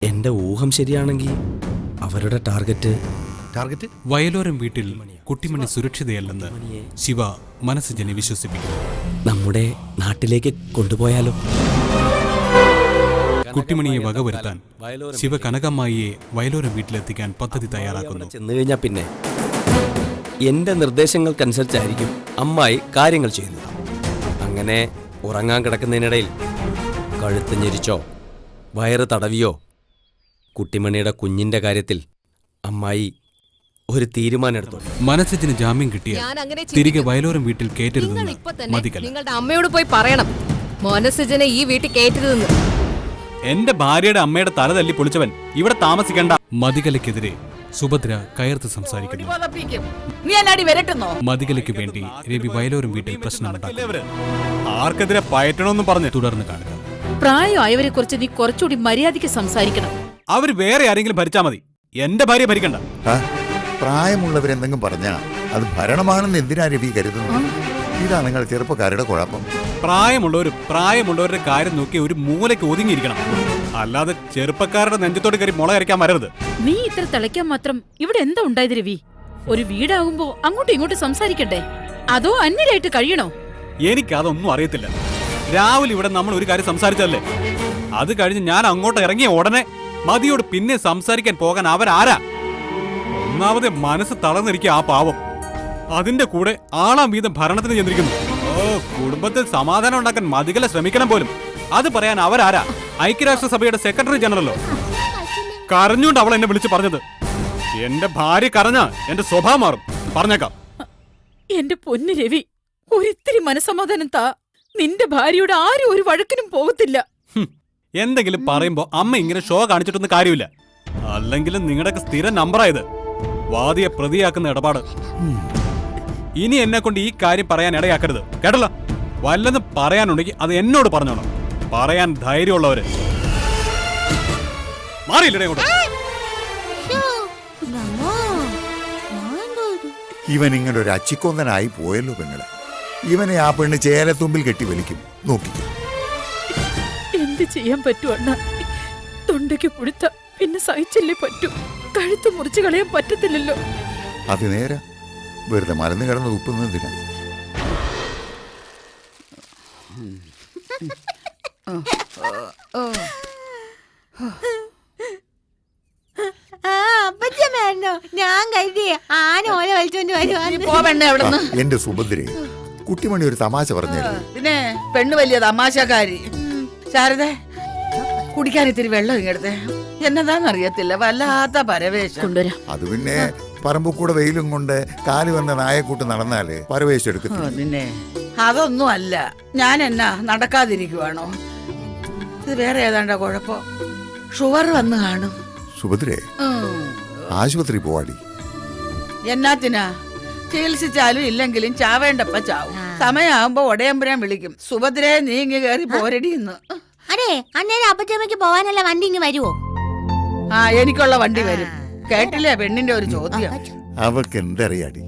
എന്റെ ഊഹം ശരിയാണെങ്കിൽ അവരുടെ ടാർഗറ്റ് വയലോരം വീട്ടിൽ കുട്ടിമണി സുരക്ഷിതയല്ലെന്ന് ശിവ മനസ്സുജനെ വിശ്വസിപ്പിക്കുന്നു. നമ്മുടെ നാട്ടിലേക്ക് കൊണ്ടുപോയാലോ? കുട്ടിമണിയെ വകവരുത്താൻ ശിവ കനകമ്മായിയെ വയലോരം വീട്ടിലെത്തിക്കാൻ പദ്ധതി തയ്യാറാക്കുന്നു. ചെന്നു കഴിഞ്ഞാൽ പിന്നെ എന്റെ നിർദ്ദേശങ്ങൾക്കനുസരിച്ചായിരിക്കും അമ്മായി കാര്യങ്ങൾ ചെയ്യുന്നത്. അങ്ങനെ ഉറങ്ങാൻ കിടക്കുന്നതിനിടയിൽ കഴുത്ത് ഞെരിച്ചോ വയറ് തടവിയോ കുട്ടിമണിയുടെ കുഞ്ഞിന്റെ കാര്യത്തിൽ അമ്മായി ഒരു തീരുമാനം എടുത്തു. മനസ്സിന് ജാമ്യം കിട്ടിയാൽ തിരികെ വയലോരം വീട്ടിൽ കയറ്റരുതെന്ന് മതികല. നിങ്ങളുടെ അമ്മയോട് പോയി പറയണം മനസ്സിനെ ഈ വീട്ടിൽ കയറ്റരുതെന്ന്. എന്റെ ഭാര്യയുടെ അമ്മയുടെ തല തല്ലി പൊളിച്ചവൻ ഇവിടെ താമസിക്കണ്ട. മതികലയ്ക്കെതിരെ സുഭദ്ര കയർത്ത് സംസാരിക്കുന്നു. മതികലയ്ക്ക് വേണ്ടി രവി വയലോരം വീട്ടിൽ പ്രശ്നമുണ്ടാക്കും. ആർക്കെതിരെ പയറ്റണമെന്ന് പറഞ്ഞ് തുടർന്ന് കാണുക. പ്രായമായവരെ കുറിച്ച് നീ കുറച്ചുകൂടി മര്യാദയ്ക്ക് സംസാരിക്കണം. അവര് വേറെ ആരെങ്കിലും ഭരിച്ചാ മതി, എന്റെ ഭാര്യ ഭരിക്കണ്ട. പ്രായമുള്ളവരെന്തെങ്കിലും പറഞ്ഞാ അത് ഭരണമാണെന്ന് എന്തിനാ രവി കരുതുന്നത്? ഇതാ നിങ്ങൾ ചെറുപ്പക്കാരുടെ കുഴപ്പം. പ്രായമുള്ളവരുടെ കാര്യം നോക്കി ഒരു മൂലയ്ക്ക് ഒതുങ്ങിയിരിക്കണം, അല്ലാതെ ചെറുപ്പക്കാരുടെ നെഞ്ചത്തോട് കയറി മുള അരയ്ക്കാൻ വരരുത്. നീ ഇത്ര തിളയ്ക്കാൻ മാത്രം ഇവിടെ എന്താ ഉണ്ടായത് രവി? ഒരു വീടാകുമ്പോ അങ്ങോട്ടും ഇങ്ങോട്ടും സംസാരിക്കണ്ടേ? അതോ അന്യരായിട്ട് കഴിയണോ? എനിക്കതൊന്നും അറിയത്തില്ല. രാവിലെ ഇവിടെ നമ്മൾ ഒരു കാര്യം സംസാരിച്ചതല്ലേ, അത് കഴിഞ്ഞ് ഞാൻ അങ്ങോട്ട് ഇറങ്ങിയ ഉടനെ മതിയോട് പിന്നെ സംസാരിക്കാൻ പോകാൻ അവരാരാ? ഒന്നാമത് മനസ്സ് തളർന്നിരിക്കുക ആ പാവം. അതിന്റെ കൂടെ ആളാം വീതം ഭരണത്തിന് ചെന്നിരിക്കുന്നു. കുടുംബത്തിൽ സമാധാനം ഉണ്ടാക്കാൻ മതികല ശ്രമിക്കണം പോലും. അത് പറയാൻ അവരാരാ? ഐക്യരാഷ്ട്രസഭയുടെ സെക്രട്ടറി ജനറലോ? കരഞ്ഞുകൊണ്ട് അവൾ എന്നെ വിളിച്ചു പറഞ്ഞത്. എന്റെ ഭാര്യ കരഞ്ഞാ എന്റെ സ്വഭാവം മാറും, പറഞ്ഞേക്കാം. എന്റെ പൊന്നു രവി, ഒരിത്തിരി മനസമാധാനം താ. നിന്റെ ഭാര്യയോട് ആരും ഒരു വഴക്കിനും പോകത്തില്ല. എന്തെങ്കിലും പറയുമ്പോ അമ്മ ഇങ്ങനെ ഷോ കാണിച്ചിട്ടൊന്നും കാര്യമില്ല. അല്ലെങ്കിലും നിങ്ങളുടെയൊക്കെ സ്ഥിര നമ്പറായത് വാദിയെ പ്രതിയാക്കുന്ന ഇടപാട്. ഇനി എന്നെ കൊണ്ട് ഈ കാര്യം പറയാൻ ഇടയാക്കരുത്, കേട്ടല്ലോ? വല്ലതും പറയാനുണ്ടെങ്കിൽ അത് എന്നോട് പറഞ്ഞോണം. പറയാൻ ധൈര്യമുള്ളവര് മാറിയില്ലേ കൊണ്ട്. ഇവൻ ഇങ്ങനെ ഒരു അച്ചിക്കൊന്നനായി പോയല്ലോ പെങ്ങളെ. ഇവനെ ആ പെണ്ണ് ചേലത്തുമ്പിൽ കെട്ടി വലിക്കും, നോക്കിക്കും. എന്ത് ചെയ്യാൻ പറ്റും അണ്ണ? തൊണ്ടയ്ക്ക് പുഴുത്ത പിന്നെ സഹിച്ചല്ലേ പറ്റൂ. കഴുത്ത് മുറിച്ചു കളയാൻ പറ്റത്തില്ലല്ലോ. അത് നേരെ വെറുതെ മറന്നു കിടന്ന് ഉപ്പുന്നതിനാ. ഞാൻ കരുതി ആന ഓല വലിച്ചോണ്ട് വരുവാ. എന്റെ സുഭദ്രേ, കുട്ടിമണി ഒരു തമാശ പറഞ്ഞത്. പിന്നെ പെണ്ണ് വലിയ തമാശക്കാരി. ശാരദ, കുടിക്കാൻ ഇത്തിരി വെള്ളം ഇങ്ങടുത്തെ. എന്നതാന്നറിയത്തില്ല, വല്ലാത്ത പരവേശം. അത് പിന്നെ പറമ്പൂക്കൂടെ വെയിലും കൊണ്ട് കാല് വന്ന നായക്കൂട്ട് നടന്നാല് പരവേശം എടുക്കത്തില്ല. പിന്നെ അതൊന്നും അല്ല. ഞാൻ എന്നാ നടക്കാതിരിക്കുവാണോ? ഇത് വേറെ ഏതാണ്ടാ കുഴപ്പം. ഷുഗർ വന്ന് കാണും. സുഭദ്രേ, ആശുപത്രി പോവാടി. എന്നാത്തിനാ? ചികിത്സിച്ചാലും ഇല്ലെങ്കിലും ചാവേണ്ടപ്പ ചാവും. സമയമാകുമ്പോ ഒടയമ്പുരാൻ വിളിക്കും, സുഭദ്രയെ നീങ്ങി കയറി പോരടിന്ന്. അതെ, അന്നേരം അപ്പച്ചമ്മയ്ക്ക് പോവാനുള്ള വണ്ടി ഇങ്ങ് വരുവോ? ആ, എനിക്കുള്ള വണ്ടി വരും. കേട്ടില്ലേ പെണ്ണിന്റെ ഒരു ചോദ്യം? അവർക്ക് എന്തറിയാടി?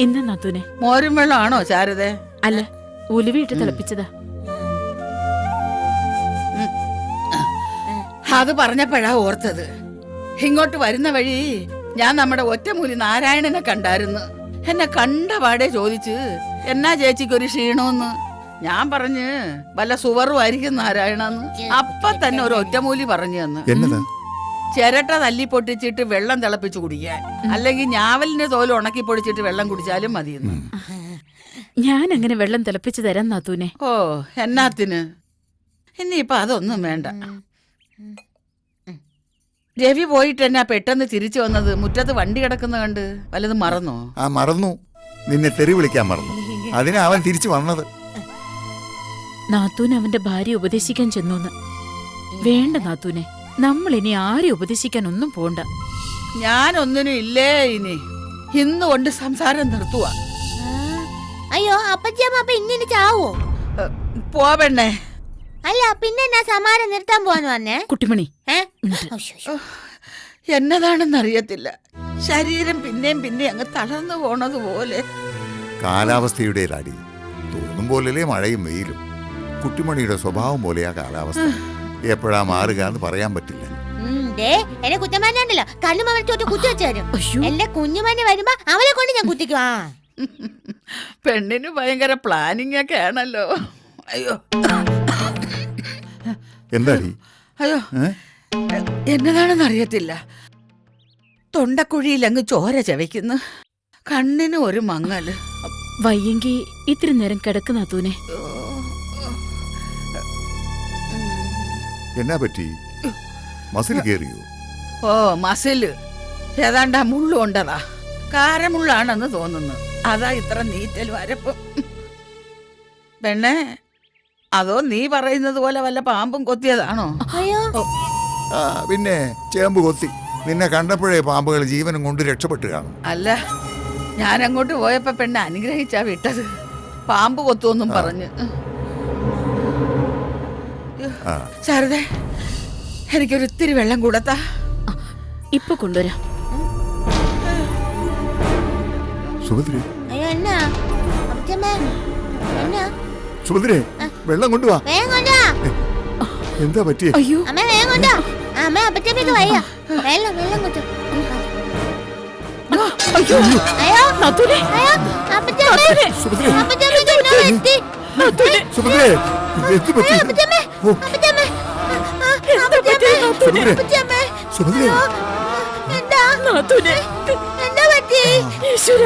ഇന്ന നാത്തൂനെ മോരും വെള്ളമാണോ ശാരദേ? അല്ല, ഉലുവിട്ട് തിളപ്പിച്ചതാ. അത് പറഞ്ഞപ്പോഴാ ഓർത്തത്. ഇങ്ങോട്ട് വരുന്ന വഴി ഞാൻ നമ്മുടെ ഒറ്റമൂലി നാരായണനെ കണ്ടായിരുന്നു. എന്നെ കണ്ട പാടെ ചോദിച്ച് എന്നാ ചേച്ചിക്കൊരു ക്ഷീണോന്ന്. ഞാൻ പറഞ്ഞ് വല്ല സുവറും ആയിരിക്കും നാരായണന്ന്. അപ്പൊ തന്നെ ഒരു ഒറ്റമൂലി പറഞ്ഞു തന്നു. ചിരട്ട തല്ലി പൊട്ടിച്ചിട്ട് വെള്ളം തിളപ്പിച്ച് കുടിക്കാൻ, അല്ലെങ്കിൽ ഞാവലിന്റെ തോല് ഉണക്കി പൊടിച്ചിട്ട് വെള്ളം കുടിച്ചാലും മതിയെന്ന്. ഞാൻ അങ്ങനെ വെള്ളം തിളപ്പിച്ച് തരാം നാത്തൂനെ. ഓ, എന്നാത്തിന്? ഇനിയിപ്പൊ അതൊന്നും വേണ്ട. രവി പോയിട്ട് എന്നാ പെട്ടെന്ന് തിരിച്ചു വന്നത്? മുറ്റത്ത് വണ്ടി കിടക്കുന്ന കണ്ട് വല്ലതും മറന്നോ? മറന്നു, നിന്നെ തെറി വിളിക്കാൻ മറന്നു. അതിനാ അവൻ തിരിച്ചു വന്നത്. നാത്തൂന് അവന്റെ ഭാര്യ ഉപദേശിക്കാൻ ചെന്നോന്ന്. വേണ്ട നാത്തൂനെ, നമ്മൾ ഇനി ആരെ ഉപദേശിക്കാൻ ഒന്നും പോണ്ട. ഞാനൊന്നിനും ഇല്ലേ ഇനി. ഇന്നുകൊണ്ട് സംസാരം നിർത്തുക. അയ്യോ, അപ്പച്ചമ്മ അപ്പൊ ഇങ്ങനെ ചാവോ? പോവണ്ണേ. അല്ല, പിന്നെ എന്നാ സമാനം നിർത്താൻ പോവാന്ന് പറഞ്ഞേ? കുട്ടിമണി, എന്നതാണെന്നറിയത്തില്ല. ശരീരം പിന്നെയും അങ്ങ് തളർന്നു പോണതുപോലെ. കാലാവസ്ഥയുടേതാടി. തോന്നും പോലല്ലേ മഴയും വെയിലും. കുട്ടിമണിയുടെ സ്വഭാവം പോലെയാ കാലാവസ്ഥ. എപ്പോഴാ മാറുക എന്ന് പറയാൻ പറ്റില്ല. ദേ എന്നെ കുറ്റമാനുണ്ടല്ലോ കണ്ണും അവരെ ചോട്ട് കുത്തി വെച്ചാലും അയ്യോ. എന്റെ കുഞ്ഞുമണി വരുമ്പോ അവരെ കൊണ്ട് ഞാൻ കുത്തിക്കും. ആ പെണ്ണിന് ഭയങ്കര പ്ലാനിങ് ഒക്കെ ആണല്ലോ. അയ്യോ എന്താടി? അയ്യോ എന്നതാണെന്ന് അറിയത്തില്ല. തൊണ്ടക്കുഴിയിൽ അങ്ങ് ചോര ചവയ്ക്കുന്നു. കണ്ണിന് ഒരു മങ്ങല്. വയ്യെങ്കി ഇത്തിരി നേരം കിടക്കുന്ന തൂനെ. എന്നാ പറ്റി? മസിൽ കയറിയോ? ഓ മസില് ഏതാണ്ടാ മുള്ളു കൊണ്ടതാ. കാരമുള്ളാണെന്ന് തോന്നുന്നു. അതാ ഇത്ര നീറ്റലും അരപ്പും. പെണ്ണെ, അതോ നീ പറയുന്നത് പോലെ വല്ല പാമ്പും കൊത്തിയതാണോ? അയ്യോ ആ പിന്നെ ചേമ്പ് കൊത്തി. നിന്നെ കണ്ടപ്പോഴേ പാമ്പുകൾ ജീവനും കൊണ്ട് രക്ഷപ്പെട്ട് കാണും. അല്ല, ഞാൻ അങ്ങോട്ട് പോയപ്പോ പെണ്ണെ അനുഗ്രഹിച്ചാ വിട്ടത്. പാമ്പ് കൊത്തുവെന്നും പറഞ്ഞ്. ആ ശാരദേ, എനിക്കൊരു ഇത്തിരി വെള്ളം കൂടത്താ. ഇപ്പൊ കൊണ്ടുവരാം. സുഭദ്രേ, അയ്യോ എന്നാ അപ്പച്ചമ്മേ എന്നാ സുഭദ്രേ, വെള്ളം കൊണ്ടുവാ. വേഗം കൊണ്ടാ എന്താ പറ്റിയേ? അയ്യോ അമ്മ വേഗം കൊണ്ടാ. അമ്മ അപ്പച്ചമ്മക്ക് വയ്യ. വെള്ളം വെള്ളം കൊണ്ടു. അയ്യോ അയ്യോ നാത്തൂനെ. അയ്യോ അപ്പച്ചമ്മേ സുഭദ്രേ, അപ്പച്ചമ്മക്ക് എന്നാ പറ്റി? സുഭദ്രേ, എന്ത് പറ്റി? അപ്പച്ചമ്മേ ഓ, അപ്പച്ചമ്മേ എന്താ പറ്റിയ നാത്തൂനെ? സുഭദ്രേ, അപ്പച്ചമ്മേ സുഭദ്രേ, എന്താ നാത്തൂനെ. എന്താ പറ്റി? ഈശ്വര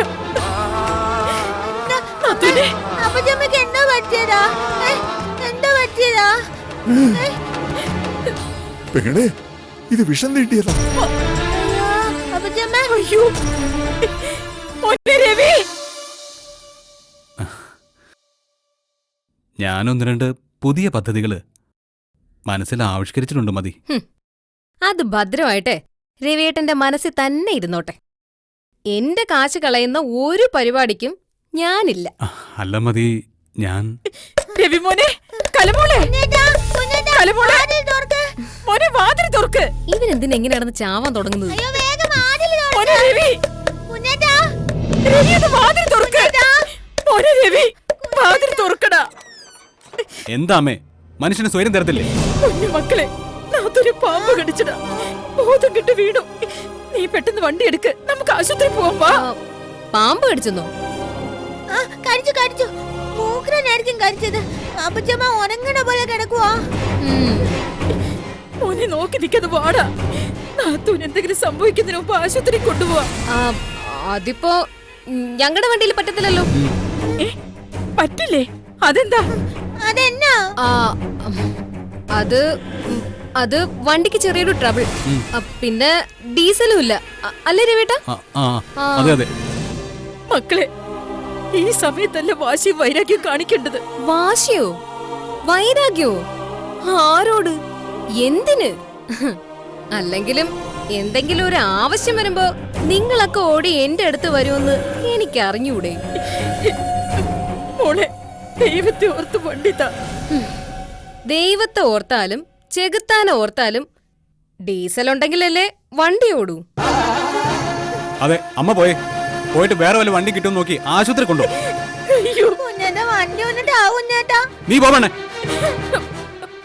നാത്തൂനെ. അപ്പച്ചമ്മക്ക് എന്താ പറ്റിയതാ? എന്താ പറ്റിയതാ? പെങ്ങളെ, ഇത് വിഷം നീട്ടിയതാ. അയ്യോ അപ്പച്ചമ്മ അയ്യോ മോനെ രവി. ഞാനൊന്ന് രണ്ട് പുതിയ പദ്ധതികള് മനസ്സിൽ ആവിഷ്കരിച്ചിട്ടുണ്ട് മതി. അത് ഭദ്രമായിട്ടെ രവിയേട്ടന്റെ മനസ്സിൽ തന്നെ ഇരുന്നോട്ടെ. എന്റെ കാശ് കളയുന്ന ഒരു പരിപാടിക്കും ഞാനില്ല. അല്ല മതി, ഞാൻ രവി മോനെ. കലമോളെ കലമോളെ. മോനെ വാതിൽ തുറക്ക്. ഇവനെന്തിനാ എങ്ങനെ നടന്ന് ചാവാൻ തുടങ്ങുന്നത്? അയ്യോ വേഗം വാതിൽ തുറക്ക്. മോനെ രവി. കുഞ്ഞേട്ടാ രവി അത് വാതിൽ തുറക്ക്. മോനെ രവി വാതിൽ തുറക്കടാ. എന്താ അമ്മേ, മനുഷ്യന് സ്വയം തരത്തില്ലേ? കുഞ്ഞു മക്കളെ, നാത്തൊരു പാമ്പ് കടിച്ചടാ. ബോധം കിട്ട് വീണു. നീ പെട്ടെന്ന് വണ്ടി എടുക്ക്, നമുക്ക് ആശുപത്രി പോവാം. വാ. പാമ്പ് കടിച്ചെന്നോ? ആ കടിച്ചു കടിച്ചു. മൂക്കനായിരിക്കും കടിച്ചത്. അപ്പച്ചമ്മ ഉറങ്ങണ പോലെ കിടക്കുവാ. മോനെ നോക്കി നിൽക്കാതെ വാടാ. നാത്തൂന് എന്തെങ്കിലും സംഭവിക്കുന്നതിന് മുമ്പ് ആശുപത്രി കൊണ്ടുപോവാ. അതിപ്പോ ഞങ്ങളുടെ വണ്ടിയിൽ പറ്റത്തില്ലല്ലോ. പറ്റില്ലേ? അതെന്താ? അതെന്നാ? അത് വണ്ടിക്ക് ചെറിയൊരു ട്രബിൾ. പിന്നെ ഡീസലും ഇല്ല. അല്ലേ രവേട്ട? അതെ അതെ. മക്കളെ, ഈ സമയത്തല്ല വാശി വൈരാഗ്യം കാണിക്കേണ്ടത്. വാശിയോ വൈരാഗ്യോ? ആരോട്? എന്തിന്? അല്ലെങ്കിലും എന്തെങ്കിലും ഒരു ആവശ്യം വരുമ്പോ നിങ്ങളൊക്കെ ഓടി എന്റെ അടുത്ത് വരുമെന്ന് എനിക്ക് അറിഞ്ഞൂടെ? മോളെ, ദൈവത്തെ ഓർത്ത് വണ്ടിത്താ. ദൈവത്തെ ഓർത്താലും ചെകുത്താനെ ഓർത്താലും ഡീസൽ ഉണ്ടെങ്കിലല്ലേ വണ്ടി ഓടൂ. അതെ, അമ്മ പോയിട്ട് വേറെ വല്ല വണ്ടി കിട്ടും നോക്കി ആശുപത്രി കൊണ്ടോ. അയ്യോ കുഞ്ഞേട്ടാ വണ്ടി വന്നിട്ടാവും കുഞ്ഞേട്ടാ. നീ പോവണേ.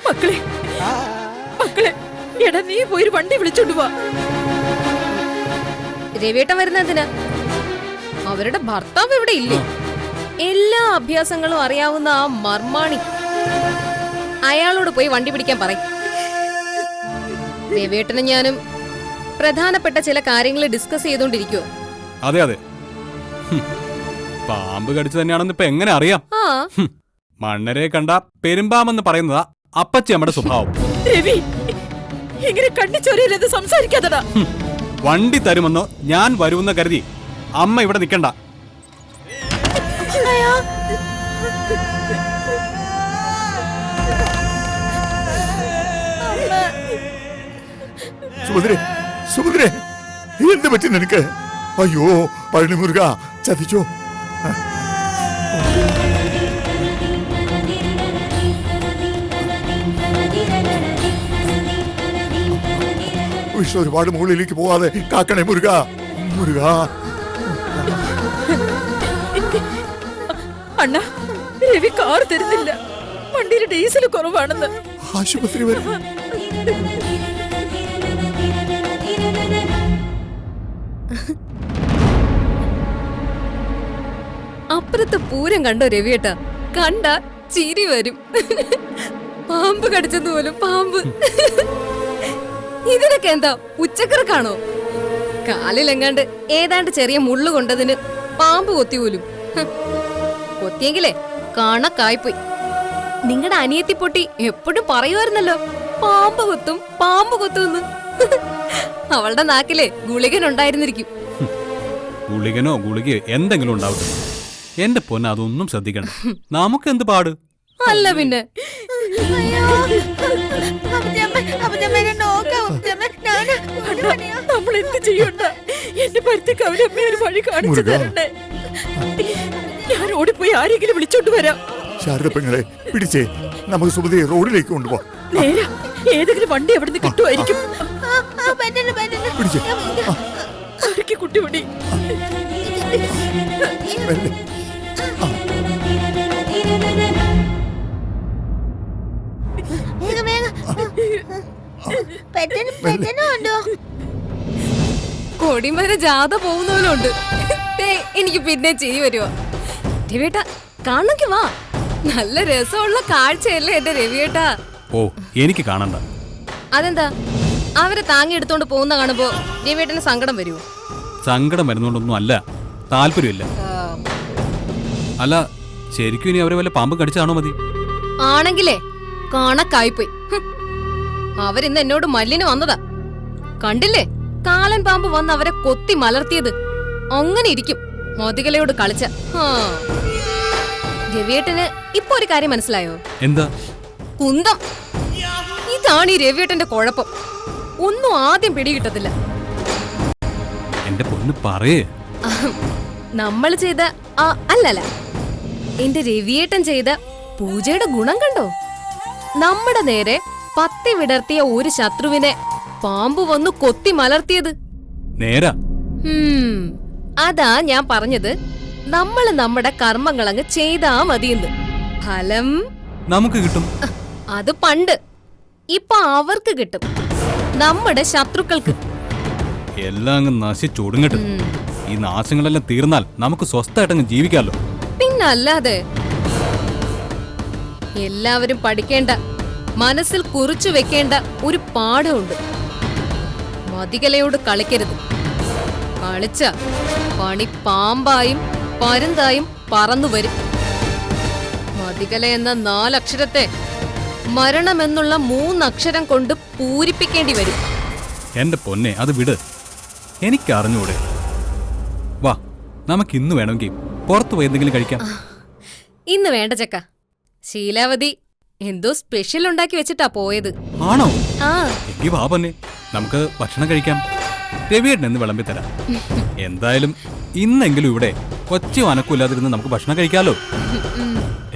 മക്കളെ, മക്കളെ, എടാ നീ പോയി വണ്ടി വിളിച്ചോണ്ട് വാ. രവിയേട്ടൻ വരുന്ന എന്തിനാ? അവരുടെ ഭർത്താവ് ഇവിടെ ഇല്ലേ? എല്ലാ അഭ്യാസങ്ങളും അറിയാവുന്ന ആ മർമാണി, അയാളോട് പോയി വണ്ടി പിടിക്കാൻ പറയും. രവിയേട്ടനും ഞാനും പ്രധാനപ്പെട്ട ചില കാര്യങ്ങൾ ഡിസ്കസ് ചെയ്തോണ്ടിരിക്കുവോ. അതെ അതെ, പാമ്പ് കടിച്ചു തന്നെയാണെന്ന് ഇപ്പൊ എങ്ങനെ അറിയാം? മണ്ണരെ കണ്ട പെരുമ്പാമെന്ന് പറയുന്നതാ അപ്പച്ചി നമ്മുടെ സ്വഭാവം. രവി, ഇങ്ങനെ കണ്ണിച്ചോരയില്ലെന്ന് സംസാരിക്കാതടാ. വണ്ടി തരുമെന്നോ ഞാൻ വരുമെന്ന് കരുതി അമ്മ ഇവിടെ നിൽക്കണ്ട. സുഭദ്രേ, സുഭദ്രേ, എന്ത് പറ്റി നിനക്ക്? അയ്യോ പഴനി മുരുക, ചതിച്ചോ? വിഷ്ണു ഒരുപാട് മുകളിലേക്ക് പോവാതെ കാക്കണേ മുരുക, മുരുക. അണ്ണ, രവി കാർ തരുന്നില്ല. വണ്ടിയിൽ ഡീസൽ കുറവാണെന്ന്. ആശുപത്രി വരെ. അപ്പുറത്തെ പൂരം കണ്ടോ രവിയേട്ടാ? കണ്ട ചിരി വരും. പാമ്പ് കടിച്ചെന്ന് പോലും പാമ്പ്. ഇതിനൊക്കെ എന്താ ഉച്ചക്കറക്കാണോ? കാലിലെങ്ങാണ്ട് ഏതാണ്ട് ചെറിയ മുള്ളു കൊണ്ടതിന് പാമ്പ് കൊത്തി പോലും. കൊത്തിയെങ്കിലേ കണക്കായിപ്പോയി. നിങ്ങളുടെ അനിയത്തി പൊട്ടി എപ്പോഴും പറയുമായിരുന്നല്ലോ, പാമ്പ് കൊത്തും പാമ്പ് കൊത്തുമെന്ന്. അവളുടെ നാക്കിലെ ഗുളികനുണ്ടായിരുന്നിരിക്കും. ഗുളികനോ ഗുളികയോ എന്തെങ്കിലും ഉണ്ടാവട്ടെ, എന്റെ പൊന്ന അതൊന്നും ശ്രദ്ധിക്കണം. നമുക്ക് എന്ത് പാട്? അല്ല പിന്നെ. നമ്മൾ എന്ത് ചെയ്യണ്ട? എന്റെ ഭർത്താവ് ഒരു വഴി കാണിച്ചു തരണ്ടേ? ഞാൻ ഓടിപ്പോയി ആരെങ്കിലും വിളിച്ചോണ്ട് വരാം. ശാരദ പെങ്ങളെ പിടിച്ചേ, നമുക്ക് സുമതിയെ റോഡിലേക്ക് കൊണ്ടുപോവാം. നേരാ, ഏതെങ്കിലും വണ്ടി എവിടുന്ന് കിട്ടുമായിരിക്കും. പിടിച്ചേ. ആരൊക്കെ കുട്ടി വിടി. മെല്ലെ. കൊടിമര ജാഥ പോകുന്നവരുണ്ട്. എനിക്ക് പിന്നെ ചെയ്തി വരുവാ. രവിയേട്ടാ കാണുക വാ, നല്ല രസമുള്ള കാഴ്ചയല്ലേ എന്റെ രവിയേട്ടാ. ഓ, എനിക്ക് കാണണ്ട. അതെന്താ? അവരെ താങ്ങി എടുത്തോണ്ട് പോകുന്ന കാണുമ്പോ രവിയേട്ടന് സങ്കടം വരുമോ? സങ്കടം വരുന്നോണ്ടൊന്നും അല്ല, താല്പര്യമില്ല. അല്ല, ശരിക്കും ഇനി അവരെ വല്ല പാമ്പ് കടിച്ചാണോ മതി? ആണെങ്കിലേ കണക്കായിപ്പോയി. അവരിന്ന് എന്നോട് മല്ലിന് വന്നതാ. കണ്ടില്ലേ കാലൻ പാമ്പ് വന്ന് അവരെ കൊത്തി മലർത്തിയത്? അങ്ങനെ ഇരിക്കും മോതികലയോട് കളിച്ച. രവിയേട്ടന് ഇപ്പൊ ഒരു കാര്യം മനസ്സിലായോ? എന്താ? കുന്തം. ഇതാണ് ഈ രവിയേട്ടന്റെ കുഴപ്പം. ഒന്നും ആദ്യം പിടികിട്ടത്തില്ല. എന്റെ പൊന്ന് പറയേ. നമ്മൾ ചെയ്ത അല്ലല്ല, എന്റെ രവിയേട്ടൻ ചെയ്ത പൂജയുടെ ഗുണം കണ്ടോ? നമ്മുടെ നേരെ പത്തി വിടർത്തിയ ഒരു ശത്രുവിനെ പാമ്പ് വന്നു കൊത്തി മലർത്തിയത്. നേരാ. അതാ ഞാൻ പറഞ്ഞത്, നമ്മൾ നമ്മുടെ കർമ്മങ്ങളങ്ങ് ചെയ്താ മതിയെന്ന്. ഫലം നമുക്ക് കിട്ടും. അത് പണ്ട്. ഇപ്പൊ അവർക്ക് കിട്ടും, നമ്മുടെ ശത്രുക്കൾക്ക്. എല്ലാം അങ്ങ് നശിച്ചൊടുങ്ങട്ടെ. ഈ നാശങ്ങളെല്ലാം തീർന്നാൽ നമുക്ക് സ്വസ്ഥമായിട്ടങ്ങ് ജീവിക്കാമല്ലോ. പിന്നല്ലാതെ. എല്ലാവരും പഠിക്കേണ്ട, മനസ്സിൽ കുറിച്ചു വെക്കേണ്ട ഒരു പാഠമുണ്ട്. മതികലയോട് കളിക്കരുത്. കളിച്ച പണി പാമ്പായും പരുന്തായും പറന്നു വരും. മതികല എന്ന 4 അക്ഷരത്തെ മരണമെന്നുള്ള 3 അക്ഷരം കൊണ്ട് പൂരിപ്പിക്കേണ്ടി വരും. എന്റെ പൊന്നെ, അത് വിട്. എനിക്കറിഞ്ഞൂടെ. വാ, നമുക്ക് ഇന്ന് വേണമെങ്കിൽ പുറത്തു പോയി എന്തെങ്കിലും കഴിക്കാം. ഇന്ന് വേണ്ട ചക്ക. ശീലാവതി എന്തോ സ്പെഷ്യൽ ഉണ്ടാക്കി വെച്ചിട്ടാ പോയത്. ആണോ? ആ, എങ്കിൽ വാ പൊന്നെ, നമുക്ക് ഭക്ഷണം കഴിക്കാം. രവിയേട്ടൻ എന്ന് വിളമ്പി തരാം. എന്തായാലും ഇന്നെങ്കിലും ഇവിടെ കൊച്ചു അനക്കൂല്ലാതിരുന്ന് നമുക്ക് ഭക്ഷണം കഴിക്കാലോ.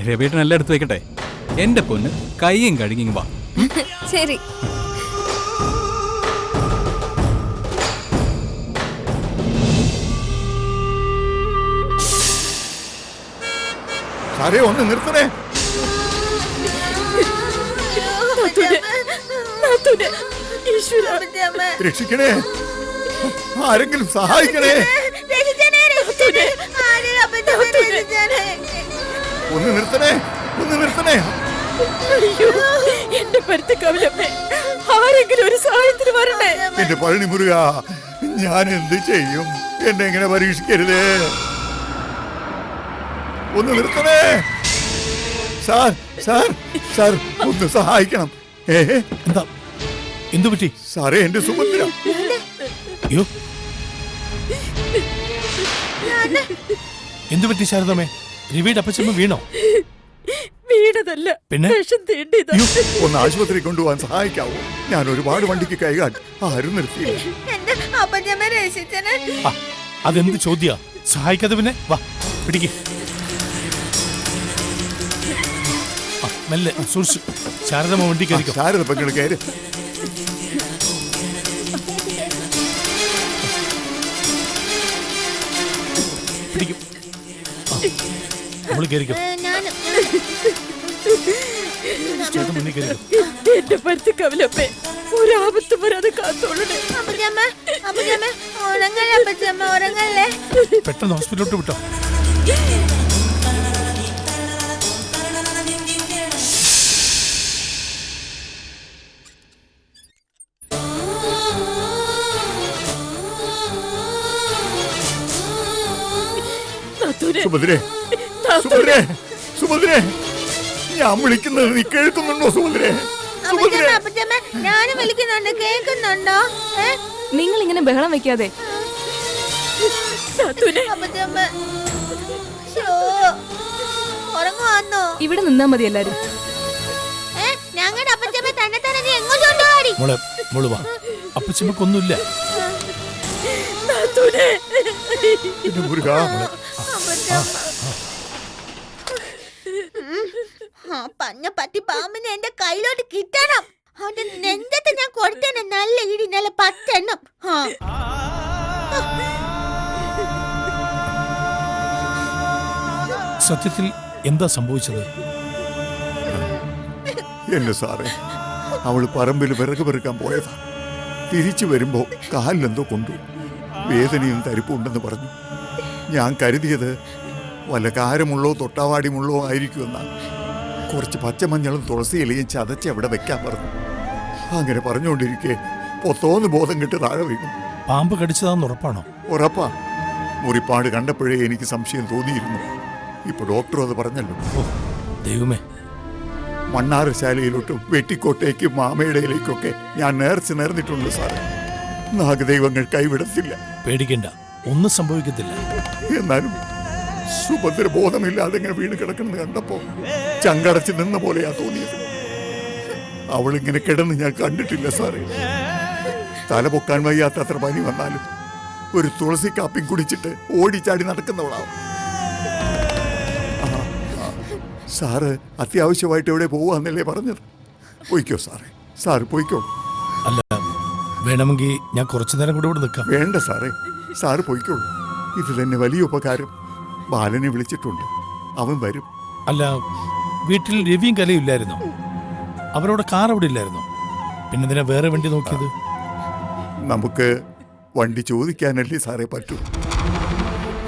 രവിയേട്ടൻ എല്ലാം എടുത്തു വെക്കട്ടെ. എന്റെ പൊന്ന്, കൈയും കഴുകി വാ. ശരി. സാറേ ഒന്ന് നിർത്തണേ. രക്ഷിക്കണേ, ആരെങ്കിലും സഹായിക്കണേ. ഒന്ന് നിർത്തണേ, ഒന്ന് നിർത്തണേ. എന്റെ ഭർത്താവേ, ആരെങ്കിലും ഒരു സഹായത്തിന് വരണേ. എന്റെ പഴനി മുരുക, ഞാൻ എന്ത് ചെയ്യും? എന്നെ എങ്ങനെ പരീക്ഷിക്കരുതേ. ഒന്ന് നിർത്തണേ. സാർ സാർ സാർ ഒന്ന് സഹായിക്കണം. എന്താ? എന്തു പറ്റി? സാറേ, എന്റെ സുഭദ്ര. അയ്യോ, എന്തു പറ്റി ശാരദമ്മേ? രവിയുടെ അപ്പച്ചമ്മ വീണോ? വീണതല്ല, പിന്നെ വിഷം തീണ്ടിയതാ. ഒന്ന് ആശുപത്രി കൊണ്ടുപോകാൻ സഹായിക്കാവോ? ഞാൻ ഒരുപാട് വണ്ടിക്ക് കൈകാട്ടി, ആരും നിർത്തിയില്ല. അതെന്ത് ചോദ്യാ? സഹായിക്കാതെ പിന്നെ വാ, പിടിക്ക്. മെല്ലെ സൂക്ഷിച്ചു. ശാരദമ്മ വണ്ടി കയറിക്കോ. ശാരദ പെങ്ങൾ കയറി. പിടിക്കും. നമ്മൾ കയറിക്കോ. ചേട്ടൻ മുന്നിൽ കയറി എന്റെ ഭർത്തക്കവലമ്മേ ഒരാപത്ത് വരാതെ കാത്തോളണേ. അപ്പച്ചമ്മ അപ്പച്ചമ്മ ഉറങ്ങല്ലേ അപ്പച്ചമ്മ ഉറങ്ങല്ലേ. പെട്ടെന്ന് ഹോസ്പിറ്റലിലോട്ട് വിട്ടോ. നാത്തൂനെ, സുഭദ്രേ സുഭദ്രേ സുഭദ്രേ ഞാൻ വിളിക്കുന്നത് നീ കേൾക്കുന്നുണ്ടോ സുഭദ്രേ? സുഭദ്രേ അപ്പച്ചമ്മ അപ്പച്ചമ്മ ഞാനും വിളിക്കുന്നുണ്ട്, കേൾക്കുന്നുണ്ടോ? നിങ്ങൾ ഇങ്ങനെ ബഹളം വെക്കാതെ. നാത്തൂനെ, അപ്പച്ചമ്മ ഉറങ്ങുവാന്നോ? ഇവിടെ നിന്നാ മതി എല്ലാരും. ഞങ്ങളുടെ അപ്പച്ചമ്മ തന്നെ തന്നെ നീ എങ്ങോട്ട് പാടി? മോളെ മോള് വാ, അപ്പച്ചമ്മക്കൊന്നുമില്ല. നാത്തൂനെ, എന്റെ മുരുകാ. ആ പഞ്ഞ പറ്റി പാമ്പിനെ എന്റെ കയ്യിലോട്ട് കിട്ടണം. അവന്റെ നെഞ്ചത്ത് ഞാൻ കൊടുത്തേനെ നല്ല ഇടി, നല്ല 10 എണ്ണം. സത്യത്തിൽ എന്താ സംഭവിച്ചത്? എന്നെ സാറേ, അവള് പറമ്പിൽ വിറക് പെറുക്കാൻ പോയതാ. തിരിച്ചു വരുമ്പോ കാലിലെന്തോ കൊണ്ടു, വേദനയും തരിപ്പുണ്ടെന്ന് പറഞ്ഞു. ഞാൻ കരുതിയത് വല്ല കാരമുള്ളോ തൊട്ടാവാടിമുള്ളോ ആയിരിക്കുമെന്നാണ്. കുറച്ച് പച്ചമഞ്ഞളും തുളസി ഇലയും ചതച്ച് അവിടെ വെക്കാൻ പറഞ്ഞു. അങ്ങനെ പറഞ്ഞുകൊണ്ടിരിക്കെ പൊത്തോന്ന് ബോധം കിട്ടി താഴെ വീണു. പാമ്പ് കടിച്ചതാന്ന് ഉറപ്പാണോ? ഉറപ്പാ. മുറിപ്പാട് കണ്ടപ്പോഴേ എനിക്ക് സംശയം തോന്നിയിരുന്നു. ഇപ്പൊ ഡോക്ടറും അത് പറഞ്ഞല്ലോ. ഓ ദൈവമേ. മണ്ണാറശാലയിലോട്ടും വെട്ടിക്കോട്ടേക്കും മാമയുടെയിലേക്കൊക്കെ ഞാൻ നേർന്നിട്ടുണ്ട് സാറേ. നാഗദൈവങ്ങൾ കൈവിടത്തില്ല. പേടിക്കണ്ട, ഒന്നും സംഭവിക്കത്തില്ല. എന്നാലും സുഭദ്ര ബോധമില്ലാതെ ഇങ്ങനെ വീണ് കിടക്കുന്നത് കണ്ടപ്പോ ചങ്കടച്ച് നിന്ന പോലെയാ തോന്നിയത്. അവളിങ്ങനെ കിടന്ന് ഞാൻ കണ്ടിട്ടില്ല സാറേ. തല പൊക്കാൻ വയ്യാത്തത്ര പനി വന്നാലും ഒരു തുളസി കാപ്പി കുടിച്ചിട്ട് ഓടിച്ചാടി നടക്കുന്നവളാവും. സാറ് അത്യാവശ്യമായിട്ട് എവിടെ പോവാന്നല്ലേ പറഞ്ഞത്? പോയിക്കോ സാറേ, സാറ് പോയിക്കോ. അല്ല, വേണമെങ്കിൽ ഞാൻ കുറച്ചു നേരം കൂടെ ഇവിടെ നിൽക്കാം. വേണ്ട സാറേ, സാറ് പോയിക്കോളൂ. ഇത് തന്നെ വലിയ ഉപകാരം. ബാലനെ വിളിച്ചിട്ടുണ്ട്, അവൻ വരും. അല്ല, വീട്ടിൽ രവിയും കലയും ഇല്ലായിരുന്നോ? അവരോട് കാർ അവിടെ ഇല്ലായിരുന്നോ? പിന്നെന്തിനാ വേറെ വണ്ടി നോക്കിയത്? നമുക്ക് വണ്ടി ചോദിക്കാനല്ലേ സാറേ പറ്റൂ.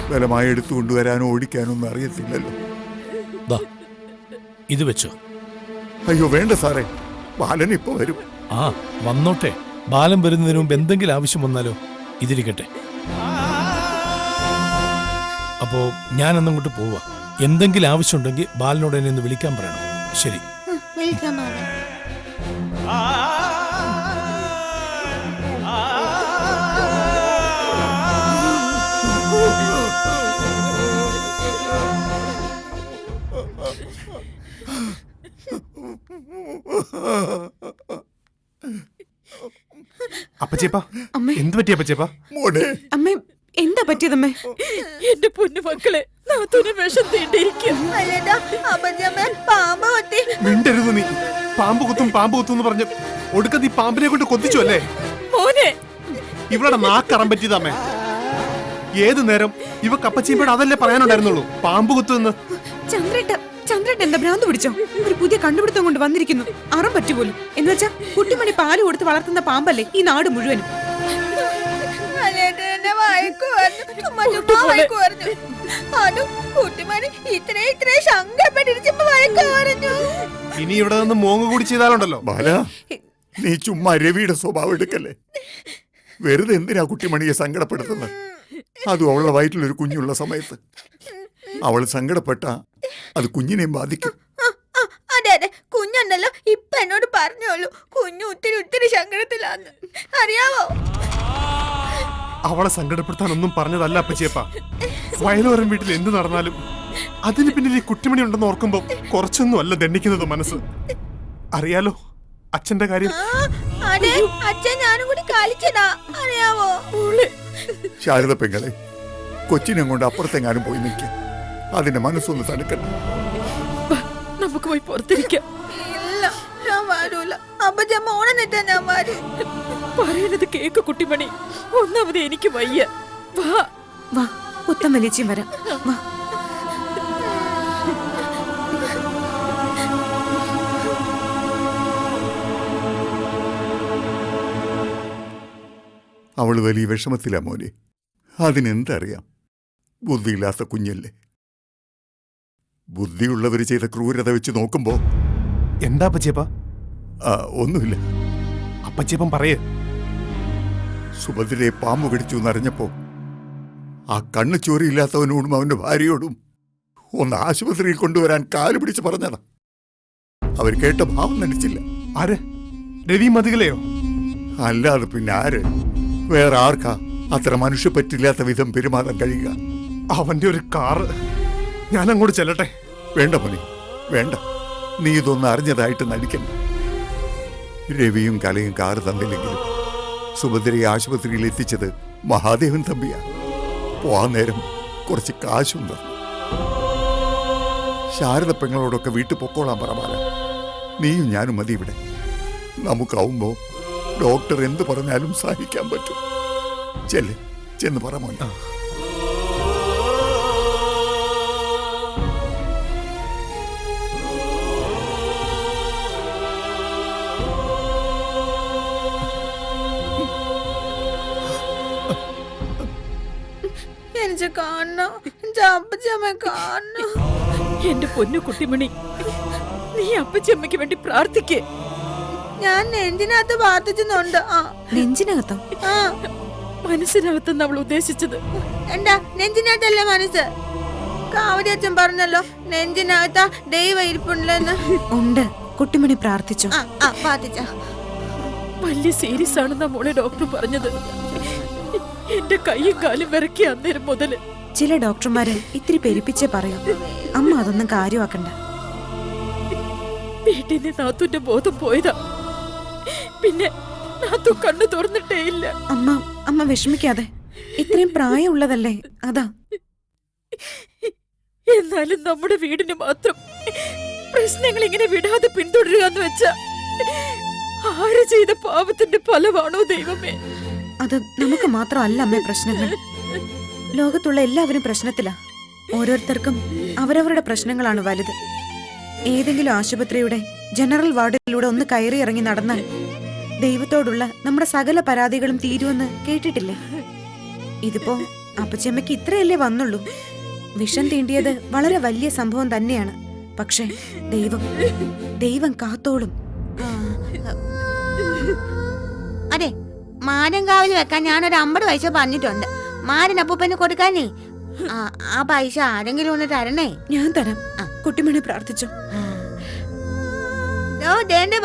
ബലമായി എടുത്തു കൊണ്ടുവരാനോ ഓടിക്കാനോ ഒന്നും അറിയത്തില്ലല്ലോ. ദാ ഇത് വെച്ചോ. അയ്യോ വേണ്ട സാറേ, ബാലൻ ഇപ്പൊ വരും. ആ വന്നോട്ടെ. ബാലൻ വരുന്നതിന് മുമ്പ് എന്തെങ്കിലും ആവശ്യം വന്നാലോ? ഇതിരിക്കട്ടെ. അപ്പോ ഞാൻ അന്നങ്ങോട്ട് പോവാ. എന്തെങ്കിലും ആവശ്യമുണ്ടെങ്കിൽ ബാലനോട് എന്നെ ഒന്ന് വിളിക്കാൻ പറയണം. ശരി. വിളിക്കാം മോനെ. അപ്പച്ചേപ്പാ, എന്ത് പറ്റി അപ്പച്ചേപ്പാ? മോനെ അമ്മേ, എന്താ പറ്റിയതമ്മേ? എന്റെ പൊന്നു മക്കളെ, നാത്തൂനെ വിഷം തീണ്ടിരിക്കും. അല്ലടാ, അപ്പച്ചമ്മ പാമ്പ് കൊത്തി. മിണ്ടരുത് നീ. പാമ്പ് കുത്തും എന്ന് പറഞ്ഞ് ഒടുക്കത്ത് ഈ പാമ്പിനെ കൊണ്ട് കൊത്തിച്ചു അല്ലേ? മോനെ, ഇവളുടെ നാക്കറം പറ്റിയതമ്മേ. ഏതു നേരം ഇവക്ക് അപ്പച്ചീമ്പയോട് അതല്ലേ പറയാനുണ്ടായിരുന്നുള്ളൂ, പാമ്പ് കുത്തുമെന്ന്. ചന്ദ്രേട്ടൻ എന്താ ഭ്രാന്ത് പിടിച്ചോ? ഒരു പുതിയ കണ്ടുപിടുത്തം കൊണ്ട് വന്നിരിക്കുന്നു. അറം പറ്റുപോലും. എന്ന് വെച്ചാ കുട്ടിമണി പാല് കൊടുത്ത് വളർത്തുന്ന പാമ്പല്ലേ ഈ നാട് മുഴുവനും. ഇനി ഇവിടെ നിന്ന് മോങ്ങ കൂടി ചെയ്താലുണ്ടല്ലോ. ബാല, നീ ചുമ്മാ രവിയുടെ സ്വഭാവം എടുക്കല്ലേ. വെറുതെ എന്തിനാ കുട്ടിമണിയെ സങ്കടപ്പെടുത്തുന്നത്? അതും അവളുടെ വയറ്റിലൊരു കുഞ്ഞുള്ള സമയത്ത്. അവൾ സങ്കടപ്പെട്ട അത് കുഞ്ഞിനെയും ബാധിക്കും. അതെ അതെ, കുഞ്ഞുണ്ടല്ലോ, ഇപ്പൊ എന്നോട് പറഞ്ഞോളൂ, കുഞ്ഞു ഒത്തിരി സങ്കടത്തിലാന്ന്. അറിയാവോ? അവളെ സങ്കടപ്പെടുത്താനൊന്നും പറഞ്ഞതല്ല അപ്പച്ചേപ്പാ. വയലോരം വീട്ടിൽ എന്ത് നടന്നാലും അതിന് പിന്നിൽ ഈ കുട്ടിമണി ഉണ്ടെന്ന് ഓർക്കുമ്പോ കുറച്ചൊന്നും അല്ല ദണ്ഡിക്കുന്നത് മനസ്സ്. അറിയാലോ അച്ഛന്റെ കാര്യം. അതെ, അച്ഛൻ ഞാനും കൂടി കളിച്ചതാ, അറിയാവോ? ശാരദ പെങ്ങളെ, കൊച്ചിനെ കൊണ്ട് അപ്പുറത്തെങ്ങാനും പോയി നിൽക്കാം. അതിന്റെ മനസ്സൊന്ന് തണുക്കട്ടെ. നമുക്ക് പോയി പുറത്തിരിക്കാം. ഇല്ല, ഞാൻ വരൂല. അപ്പച്ചമ്മ ഓണെന്നിട്ടാ ഞാൻ വരൂ. പറയുന്നത് കേക്ക് കുട്ടിമണി. ഒന്നാമത് എനിക്ക് വയ്യ. വാ വാ, പുത്തൻ വലിച്ചും വരാം. വാ. അവൾ വലിയ വിഷമത്തിലാ മോനെ. അതിനെന്തറിയാം, ബുദ്ധിയില്ലാത്ത കുഞ്ഞല്ലേ. ബുദ്ധിയുള്ളവർ ചെയ്ത ക്രൂരത വെച്ച് നോക്കുമ്പോ എന്താ അപ്പച്ചേപ്പ? ഒന്നുമില്ല. അപ്പച്ചേപ്പൻ പറയേ. സുഭദ്രയെ പാമ്പ് കടിച്ചു എന്നറിഞ്ഞപ്പോ ആ കണ്ണ് ചോരയില്ലാത്തവനോടും അവന്റെ ഭാര്യയോടും ഒന്ന് ആശുപത്രിയിൽ കൊണ്ടുവരാൻ കാല് പിടിച്ച് പറഞ്ഞതാ. അവർ കേട്ട ഭാവം നടിച്ചില്ല. ആര്? രവി മതികളെയോ? അല്ലാതെ പിന്നെ ആര്? വേറെ ആർക്കാ അത്ര മനുഷ്യപ്പറ്റില്ലാത്ത വിധം പെരുമാറാൻ കഴിയുക? അവന്റെ ഒരു കാറ്. ഞാൻ അങ്ങോട്ട് ചെല്ലട്ടെ? വേണ്ട മോനെ, വേണ്ട. നീ ഇതൊന്നും അറിഞ്ഞതായിട്ട് നടിക്കണ്ട. രവിയും കലയും കാറ് തന്നില്ലെങ്കിലും സുഭദ്രയെ ആശുപത്രിയിൽ എത്തിച്ചത് മഹാദേവൻ തമ്പിയാ. പോവാൻ നേരം കുറച്ച് കാശും തന്നു. ശാരദ പെങ്ങളോടൊക്കെ വീട്ടിൽ പൊക്കോളാൻ പറമാല. നീയും ഞാനും മതി ഇവിടെ. നമുക്കാവുമ്പോ ഡോക്ടർ എന്ത് പറഞ്ഞാലും സഹിക്കാൻ പറ്റും. ചെന്ന് പറ മോനെ. എനിക്ക് കാണണം, അപ്പച്ചമ്മ കാണണം. എന്റെ പൊന്നു കുട്ടിമണി, നീ അപ്പച്ചമ്മയ്ക്ക് വേണ്ടി പ്രാർത്ഥിക്കേ. ഞാൻ നെഞ്ചിനകത്ത് പ്രാർത്ഥിച്ചുന്നുണ്ട്. നെഞ്ചിനകത്തോ? മനസ്സിനകത്തെന്ന് അവൾ ഉദ്ദേശിച്ചത്. എന്താ നെഞ്ചിനകത്തല്ലേ മനസ്സ്? കാവടി അച്ഛൻ പറഞ്ഞല്ലോ നെഞ്ചിനകത്താ ദൈവം ഇരിപ്പുണ്ടെന്ന്. ഉണ്ട്. കുട്ടിമണി പ്രാർത്ഥിച്ചോ? പ്രാർത്ഥിച്ച. വലിയ സീരിയസ് ആണെന്നാ മോളെ ഡോക്ടർ പറഞ്ഞത്. എന്റെ കൈയും കാലും വിറക്കി അന്നേരം മുതല്. ചില ഡോക്ടർമാര് ഇത്തിരി പെരുപ്പിച്ചേ പറയാം. അമ്മ അതൊന്നും കാര്യമാക്കണ്ട. വീട്ടിൽ നിന്ന് നാത്തുന്റെ ബോധം പോയതാ. പിന്നെ നാത്തു കണ്ണു തുറന്നിട്ടേ ഇല്ല. അമ്മ വിഷമിക്കാതെ. ഇത്രയും പ്രായമുള്ളതല്ലേ, അതാ. എന്നാലും നമ്മുടെ വീടിന് മാത്രം പ്രശ്നങ്ങൾ ഇങ്ങനെ വിടാതെ പിന്തുടരുക എന്ന് വെച്ചാ ആര് ചെയ്ത പാപത്തിന്റെ ഫലമാണോ ദൈവമേ? അത് നമുക്ക് മാത്രമല്ല അമ്മേ പ്രശ്നങ്ങൾ. ലോകത്തുള്ള എല്ലാവരും പ്രശ്നത്തിലാ. ഓരോരുത്തർക്കും അവരവരുടെ പ്രശ്നങ്ങളാണ് വലുത്. ഏതെങ്കിലും ആശുപത്രിയുടെ ജനറൽ വാർഡിലൂടെ ഒന്ന് കയറി ഇറങ്ങി നടന്നാൽ ദൈവത്തോടുള്ള നമ്മുടെ സകല പരാതികളും തീരുമെന്ന് കേട്ടിട്ടില്ലേ? ഇതിപ്പോ അപ്പച്ചമ്മയ്ക്ക് ഇത്രയല്ലേ വന്നുള്ളൂ. വിഷം തീണ്ടിയത് വളരെ വലിയ സംഭവം തന്നെയാണ്. പക്ഷേ ദൈവം കാത്തോളും. അതെ, മാരൻകാവിൽ വെക്കാൻ ഞാനൊരു 50 പൈസ പറഞ്ഞിട്ടുണ്ട്. മാരനപ്പൂപ്പന് കൊടുക്കാനേ. ആ പൈസ ആരെങ്കിലും ഒന്ന് തരണേ. ഞാൻ തരാം. കുട്ടിമണി പ്രാർത്ഥിച്ചോ.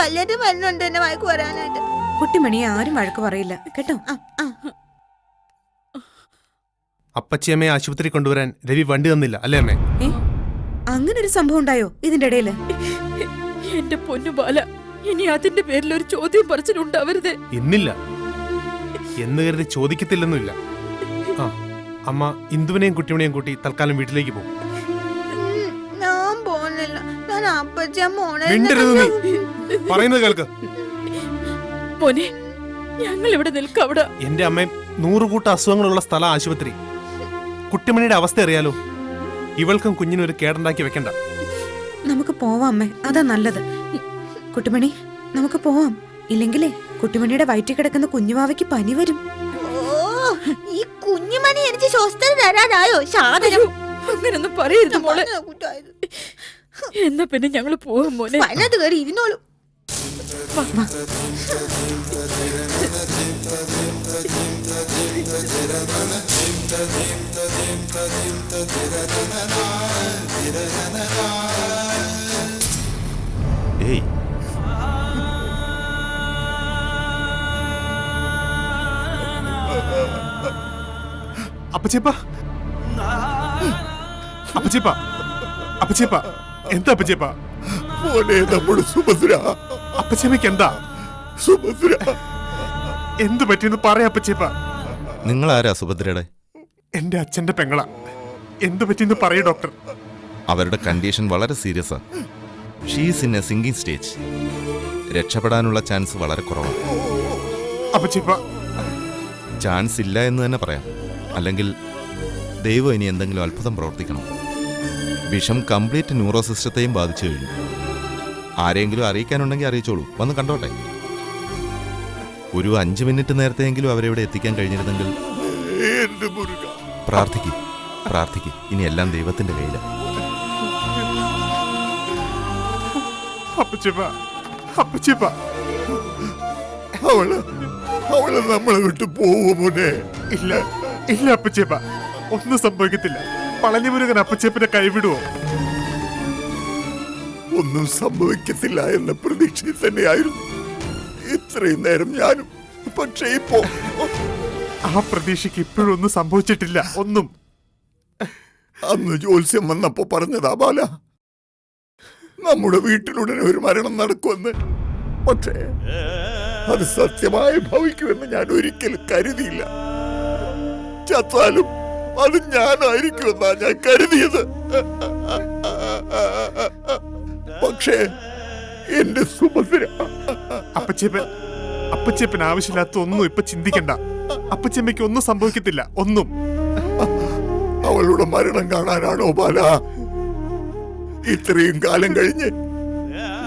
വല്യത് വരുന്നുണ്ട് എന്നെ വഴക്ക് വരാനായിട്ട്. കുട്ടിമണിയെ ആരും വഴക്ക് പറയില്ല കേട്ടോ. അപ്പച്ചിയമ്മയെ ആശുപത്രി കൊണ്ടുവരാൻ രവി വണ്ടി തന്നില്ല അല്ലേ അമ്മേ? അങ്ങനെ ഒരു സംഭവം ഉണ്ടായോ ഇതിന്റെ ഇടയില്? എന്റെ പൊന്നു ബാല, ഇനി അതിന്റെ പേരിൽ ഒരു ചോദ്യം പറിച്ചിട്ടുണ്ടാവരുത്. ഇന്നില്ല എന്ന് കരുതി ചോദിക്കത്തില്ലെന്നില്ല. അമ്മ ഇന്ദുവിനെയും കുട്ടിമണിയെയും കൂട്ടി തൽക്കാലം വീട്ടിലേക്ക് പോകും. ഞാൻ പോകുന്നില്ല. ഞാൻ അപ്പച്ചമ്മ പറയുന്നത് കേൾക്ക് മോനെ. ഞങ്ങൾ ഇവിടെ നിൽക്കവിടെ. എന്റെ അമ്മയും 100 കൂട്ടം അസുഖങ്ങളുള്ള സ്ഥലം ആശുപത്രി. കുട്ടിമണിയുടെ അവസ്ഥ അറിയാലോ. ഇവൾക്കും കുഞ്ഞിനും ഒരു കേടുണ്ടാക്കി വെക്കണ്ട. നമുക്ക് പോവാം അമ്മേ, അതാ നല്ലത്. കുട്ടിമണി, നമുക്ക് പോവാം. ഇല്ലെങ്കിലേ കുട്ടിമണിയുടെ വയറ്റിൽ കിടക്കുന്ന കുഞ്ഞുവാവയ്ക്ക് പനി വരും. ഈ കുഞ്ഞുമണി എനിക്ക് സ്വസ്ഥത തരാനായോ? അങ്ങനൊന്നും പറയരുത് മോളെ. എന്നാ പിന്നെ ഞങ്ങള് പോവാം മോനെ. വനത് കയറി ഇരുന്നോളൂ. അപ്പച്ചേപ്പ അപ്പച്ചേപ്പ അപ്പച്ചേപ്പ എന്താ അപ്പച്ചേപ്പ? നമ്മുടെ സുഭദ്ര. അപ്പച്ചേമ്മയ്ക്ക് എന്താ? സുഭദ്ര എന്ത് പറ്റിയെന്ന് പറയാ അപ്പച്ചേപ്പ. നിങ്ങൾ ആരാ സുഭദ്രയുടെ? എന്റെ അച്ഛന്റെ പെങ്ങള. എന്ത് പറ്റിയെന്ന് പറയ ഡോക്ടർ. അവരുടെ കണ്ടീഷൻ വളരെ സീരിയസാ. She's in a sinking stage. രക്ഷപ്പെടാനുള്ള ചാൻസ് വളരെ കുറവാണ്. അപ്പച്ചേപ്പ ചാൻസ് ഇല്ല എന്ന് തന്നെ പറയാം. അല്ലെങ്കിൽ ദൈവം ഇനി എന്തെങ്കിലും അത്ഭുതം പ്രവർത്തിക്കണം. വിഷം കംപ്ലീറ്റ് ന്യൂറോ സിസ്റ്റത്തെയും ബാധിച്ചു കഴിഞ്ഞു. ആരെങ്കിലും അറിയിക്കാനുണ്ടെങ്കിൽ അറിയിച്ചോളൂ, വന്ന് കണ്ടോട്ടെ. ഒരു 5 മിനിറ്റ് നേരത്തെയെങ്കിലും അവരെ ഇവിടെ എത്തിക്കാൻ കഴിഞ്ഞിരുന്നെങ്കിൽ. എന്റെ മുരുക, പ്രാർത്ഥിക്ക്. ഇനി എല്ലാം ദൈവത്തിന്റെ കയ്യിലാണ്. അപ്പച്ചേപ്പ അവള് നമ്മളെ വിട്ട് പോവുമോനെ? ഇല്ല ഇല്ല അപ്പച്ചേപ്പ, ഒന്നും സംഭവിക്കത്തില്ല. പളനി മുരുകൻ അപ്പച്ചേപ്പനെ കൈവിടുവോ? ഒന്നും സംഭവിക്കത്തില്ല എന്ന പ്രതീക്ഷയിൽ തന്നെയായിരുന്നു ഇത്രയും നേരം ഞാനും. പക്ഷേ ഇപ്പോ ആ പ്രതീക്ഷയ്ക്ക് ഇപ്പോഴും ഒന്നും സംഭവിച്ചിട്ടില്ല. ഒന്നും. അന്ന് ജോത്സ്യം വന്നപ്പോ പറഞ്ഞതാ ബാല, നമ്മുടെ വീട്ടിലുടനെ ഒരു മരണം നടക്കുമെന്ന്. പക്ഷേ അത് സത്യമായി ഭവിക്കുമെന്ന് ഞാൻ ഒരിക്കലും കരുതിയില്ല. ചത്താലും അത് ഞാനായിരിക്കുമെന്നാ ഞാൻ കരുതിയത്. പക്ഷേ എന്റെ സുഭദ്ര. അപ്പച്ചേപ്പൻ ആവശ്യമില്ലാത്ത ഒന്നും ഇപ്പൊ ചിന്തിക്കണ്ട. അപ്പച്ചമ്മയ്ക്ക് ഒന്നും സംഭവിക്കത്തില്ല. ഒന്നും. അവളുടെ മരണം കാണാനാണോ ബാല ഇത്രയും കാലം കഴിഞ്ഞ്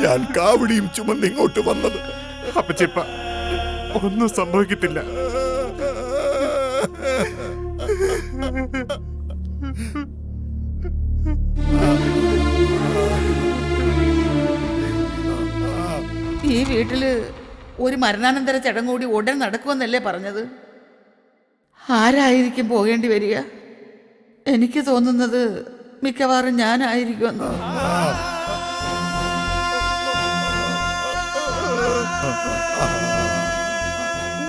ഞാൻ കാവടിയും ചുമന്ന് ഇങ്ങോട്ട് വന്നത്? അപ്പച്ചേപ്പ, ഒന്നും സംഭവിക്കത്തില്ല. ഈ വീട്ടില് ഒരു മരണാനന്തര ചടങ്ങ് കൂടി ഉടൻ നടക്കുമെന്നല്ലേ പറഞ്ഞത്? ആരായിരിക്കും പോകേണ്ടി വരിക? എനിക്ക് തോന്നുന്നത് മിക്കവാറും ഞാനായിരിക്കുമെന്ന്.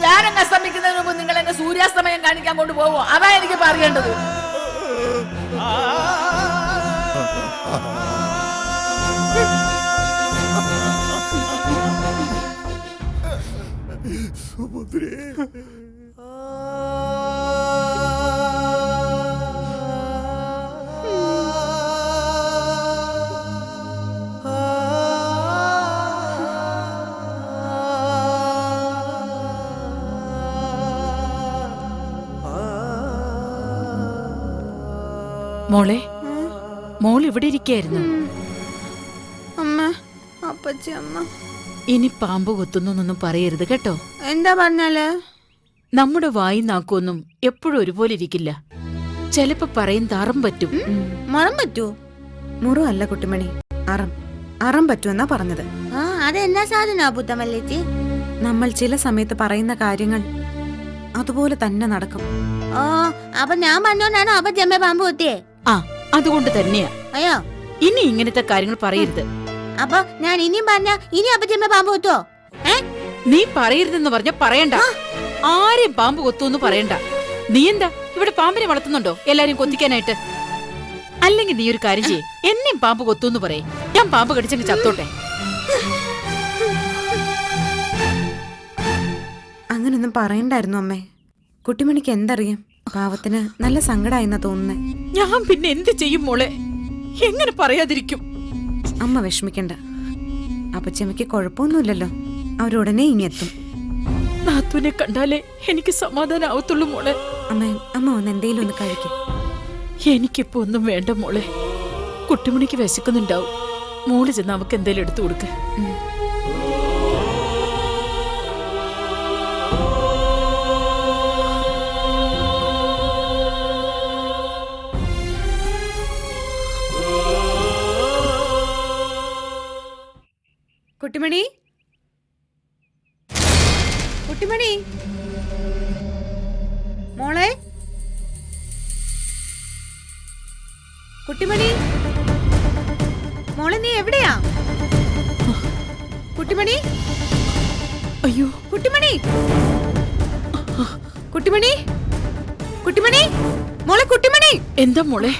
ഞാനങ്ങ് അസ്തമിക്കുന്നതിന് മുമ്പ് നിങ്ങൾ എന്നെ സൂര്യാസ്തമയം കാണിക്കാൻ കൊണ്ടുപോകുമോ? അതാ എനിക്ക് പറയേണ്ടത്. സുഭദ്രേ, മോളെ, മോൾ ഇവിടെ ഇരിക്കായിരുന്നു. അമ്മ, അപ്പച്ചി അമ്മ. ഇനി പാമ്പ് കൊത്തുന്നൊന്നും പറയരുത് കേട്ടോ. എന്താ പറഞ്ഞാല്? നമ്മുടെ വായി നാക്കൊന്നും എപ്പോഴും ഒരുപോലെ ഇരിക്കില്ല. ചിലപ്പോ പറയും തറം പറ്റും. മറം പറ്റൂ? മുറു അല്ല കുട്ടിമണി, അറം പറ്റുമെന്നാ പറഞ്ഞത്. ആ, അതെന്നാ സാധന പുത്തമല്ലേച്ചി? നമ്മൾ ചില സമയത്ത് പറയുന്ന കാര്യങ്ങൾ അതുപോലെ തന്നെ നടക്കും. ഓ, അപ്പൊ ഞാൻ പറഞ്ഞോണ്ടാണോ അപ്പച്ചമ്മ പാമ്പ് കൊത്തിയേ? ആ, അതുകൊണ്ട് തന്നെയാ. അയ്യോ, ഇനി ഇങ്ങനത്തെ കാര്യങ്ങൾ പറയരുത്. അപ്പൊ ഞാൻ ഇനിയും പറഞ്ഞ ഇനി അപ്പച്ചമ്മ പാമ്പ് കൊത്തുവോ? നീ പറയരുതെന്ന് പറഞ്ഞ പറയണ്ട. ആരെയും പാമ്പ് കൊത്തുവെന്ന് പറയണ്ട. നീ എന്താ ഇവിടെ പാമ്പിനെ വളർത്തുന്നുണ്ടോ എല്ലാരും കൊത്തിക്കാനായിട്ട്? അല്ലെങ്കിൽ നീ ഒരു കാര്യം ചെയ്യേ, എന്നെയും പാമ്പ് കൊത്തുവെന്ന് പറയേ. ഞാൻ പാമ്പ് കടിച്ചെങ്കിൽ ചത്തോട്ടെ. അങ്ങനൊന്നും പറയണ്ടായിരുന്നു അമ്മേ. കുട്ടിമണിക്ക് എന്തറിയാം, പാവത്തിന് നല്ല സങ്കടായെന്നാ തോന്നുന്നേ. ഞാൻ പിന്നെ എന്ത് ചെയ്യും മോളെ? എങ്ങനെ പറയാതിരിക്കും? അമ്മ വിഷമിക്കണ്ട. അപ്പച്ചമ്മയ്ക്ക് കുഴപ്പമൊന്നുമില്ലല്ലോ. അവരുടനെ ഇനി എത്തും. നാത്തുവിനെ കണ്ടാലേ എനിക്ക് സമാധാനം ആവത്തുള്ളൂ മോളെ. അമ്മ ഒന്ന് എന്തേലും ഒന്ന് കഴിക്കും. എനിക്കിപ്പോ ഒന്നും വേണ്ട മോളെ. കുട്ടിമണിക്ക് വിശക്കുന്നുണ്ടാവും. മോള് ചെന്ന് അവക്ക് എന്തേലും എടുത്തു കൊടുക്ക. കുട്ടിമണി, കുട്ടിമണി, മോളെ, കുട്ടിമണി, മോളെ നീ എവിടെയാ? കുട്ടിമണി, അയ്യോ കുട്ടിമണി, കുട്ടിമണി, കുട്ടിമണി, മോളെ കുട്ടിമണി. എന്താ മോളെ?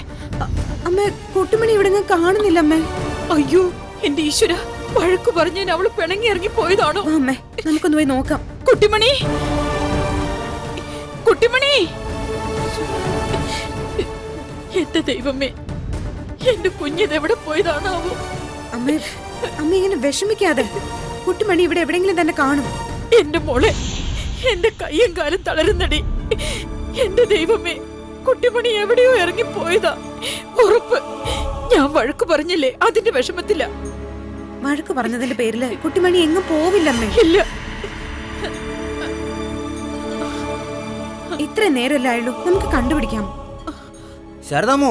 അമ്മ, കുട്ടിമണി ഇവിടെ ഞാൻ കാണുന്നില്ല അമ്മേ. അയ്യോ എന്റെ ഈശ്വര, വഴക്കു പറഞ്ഞാൽ അവള് പിണങ്ങി ഇറങ്ങി പോയതാണോ? അമ്മേ, നമുക്കൊന്ന് പോയി നോക്കാം. കുട്ടിമണി, കുട്ടിമണി, എന്റെ ദൈവമേ, എന്റെ കുഞ്ഞിതെവിടെ പോയതാണാവോ? അമ്മേ, അമ്മ ഇങ്ങനെ വിഷമിക്കാതെ. കുട്ടിമണി ഇവിടെ എവിടെയെങ്കിലും തന്നെ കാണും. എന്റെ മോളെ, എന്റെ കയ്യും കാലും തളരുന്നടി. എന്റെ ദൈവമേ, കുട്ടിമണി എവിടെയോ ഇറങ്ങി പോയതാ ഉറപ്പ്. ഞാൻ വഴക്കു പറഞ്ഞില്ലേ, അതിന്റെ വിഷമത്തില്ല. വഴക്ക് പറഞ്ഞതിന്റെ പേരില് കുട്ടിമണി എങ്ങും പോവില്ലമ്മേ. ഇല്ല, ഇത്ര നേരമല്ലേ ആയുള്ളൂ, നമുക്ക് കണ്ടുപിടിക്കാം. ശാരദാമോ,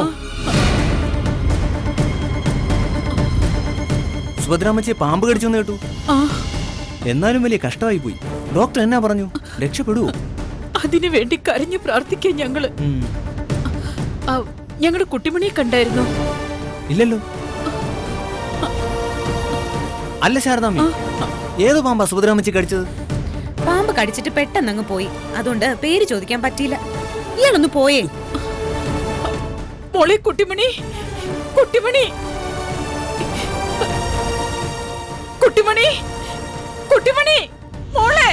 സുഭദ്രാമ്മച്ചിയെ പാമ്പ് കടിച്ചെന്ന് കേട്ടു. ആ, എന്നാലും വലിയ കഷ്ടമായി പോയി. ഡോക്ടർ എന്നാ പറഞ്ഞു, രക്ഷപ്പെടുവോ? അതിനു വേണ്ടി കരഞ്ഞു പ്രാർത്ഥിക്കാൻ ഞങ്ങള്. ഞങ്ങളുടെ കുട്ടിമണിയെ കണ്ടായിരുന്നു. ഇല്ലല്ലോ. അല്ല ശാരദാമ്മ, ഏതോ പാമ്പാ സുഭദ്രാമ്മച്ചി കടിച്ചത്? പാമ്പ് കടിച്ചിട്ട് പെട്ടെന്ന് അങ്ങ് പോയി, അതുകൊണ്ട് പേര് ചോദിക്കാൻ പറ്റിയില്ല. ഇയാളൊന്ന് പോയേ. മോളെ കുട്ടിമണി, കുട്ടിമണി, കുട്ടിമണി, കുട്ടിമണി, മോളെ.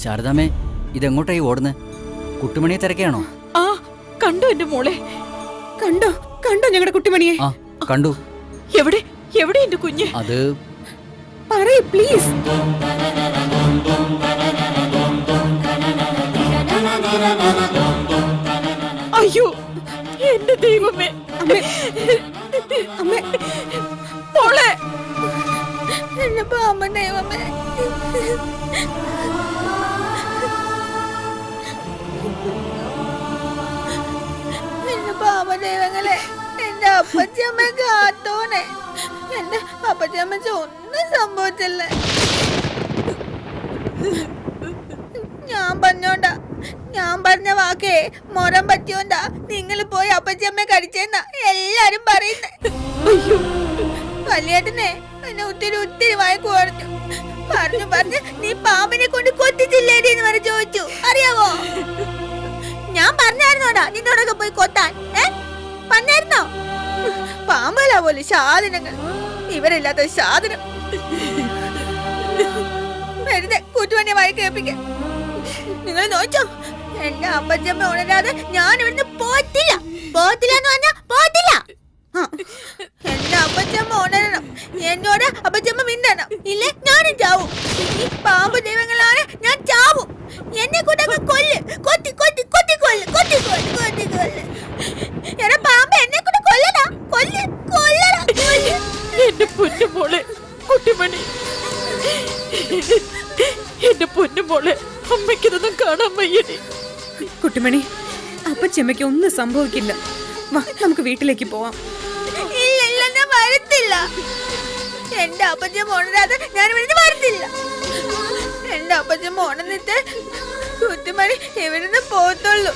ശാരദാമ്മേ, ഇതെങ്ങോട്ടായി ഓടുന്നേ? കുട്ടിമണിയെ തിരക്കാണോ? ആ, കണ്ടോ എന്റെ മോളെ? കണ്ടോ കണ്ടോ ഞങ്ങളുടെ കുട്ടിമണിയെ? ആ, കണ്ടു. എവിടെ എവിടെ എന്റെ കുഞ്ഞ്? അത് പറയ് പ്ലീസ്. അയ്യോ എന്റെ ദൈവമേ, അമ്മേ, മോളെ. എന്റെ പാമ്പ ദൈവമേ. എന്റെ പാമ്പ ദൈവങ്ങളെ, എന്റെ അപ്പച്ചമ്മ കാത്തോണേ. എന്റെ അപ്പച്ചമ്മച്ച ഒന്നും സംഭവിച്ചല്ലേ. ഞാൻ പറഞ്ഞ വാക്കേ മൊരം പറ്റിയോണ്ടാ നിങ്ങൾ പോയി അപ്പച്ചമ്മ കടിച്ചെന്ന എല്ലാരും പറയുന്നേ. കല്യാണത്തിനെ എന്നെ ഒത്തിരി വഴക്ക് പറഞ്ഞു നീ പാമ്പിനെ കൊണ്ട് കൊത്തിച്ചില്ലേടി എന്ന് വരെ ചോദിച്ചു. അറിയാവോ, ഞാൻ പറഞ്ഞായിരുന്നോടാ നിന്നോടൊക്കെ പോയി കൊത്താൻ? പറഞ്ഞായിരുന്നോ? പാമ്പല പോലെ സാധനങ്ങൾ, ഇവരില്ലാത്ത സാധനം. വെറുതെ കൂട്ടുവന്നെ വഴക്ക് കേൾപ്പിക്കാൻ. നിങ്ങൾ നോച്ചോ, എന്റെ അപ്പച്ചമ്മ ഉണരാതെ ഞാൻ ഇവിടുന്ന് പോത്തില്ല എന്ന് പറഞ്ഞാ പോത്തില്ല. എന്റെ അപ്പച്ചമ്മ ഉണരണം, എന്നോട് അപ്പച്ചമ്മ മിണ്ടണം, ഇല്ലേ ഞാനും ചാവും. ഈ പാമ്പ് ദൈവങ്ങളാണ്, ഞാൻ ചാവും. എന്നെ കൊണ്ടൊക്കെ കൊല്ല്, കൊത്തി എടാ പാമ്പ്, എന്നെ കൊണ്ട് കൊല്ലടാ, കൊല്ലടാ. എന്റെ പൊന്നു മോളെ കുട്ടിമണി, എന്റെ പൊന്നു മോളെ, അമ്മയ്ക്കിതൊന്നും കാണാൻ വയ്യടി. കുട്ടിമണി, അപ്പച്ചമ്മയ്ക്ക് ഒന്നും സംഭവിക്കില്ല. വാ, നമുക്ക് വീട്ടിലേക്ക് പോവാം. ഇല്ല, ഞാൻ വരത്തില്ല. എന്റെ അപ്പച്ചമ്മ ഉണരാതെ ഞാൻ ഇവിടുന്ന് വരത്തില്ല. എന്റെ അപ്പച്ചമ്മ ഉണർന്നിട്ട് കുട്ടിമണി ഇവിടുന്ന് പോകത്തുള്ളൂ.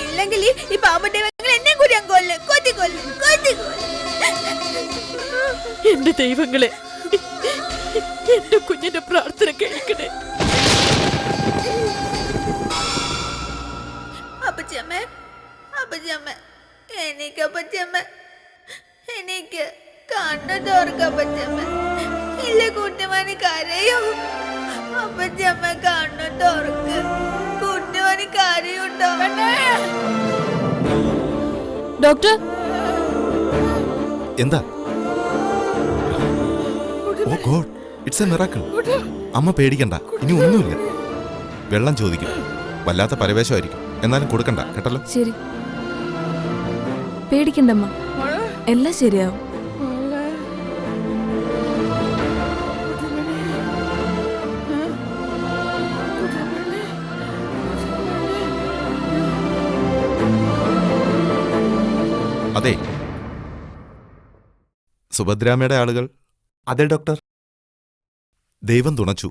ഇല്ലെങ്കിൽ ഈ പാമ്പ് ദൈവങ്ങൾ എന്നെ കൂടി കൊല്ല്. എന്റെ ദൈവങ്ങളെ, എന്റെ കുഞ്ഞിന്റെ പ്രാർത്ഥന കേൾക്കണേ. അപ്പച്ചമ്മ, എനിക്ക് കണ്ണു തോർക്കപ്പച്ചമ്മ. ഇല്ല കുട്ടിമണി കരയോ? അപ്പച്ചമ്മ കണ്ണു തോർക്ക്, കുട്ടിമണി കരയുണ്ടോ? ഡോക്ടർ, എന്താ? ഓ ഗോഡ്, ഇറ്റ്സ് എ മിറാക്കിൾ. അമ്മ പേടിക്കണ്ട, ഇനി ഒന്നുമില്ല. വെള്ളം ചോദിക്കും, വല്ലാത്ത പരവേശമായിരിക്കും, എന്നാലും കൊടുക്കണ്ട കേട്ടല്ലോ. ശരി, പേടിക്കണ്ടമ്മ, എല്ലാം ശരിയാവും. അതെ, സുഭദ്രാമയുടെ ആളുകൾ. അതെ ഡോക്ടർ. ദൈവം തുണച്ചു,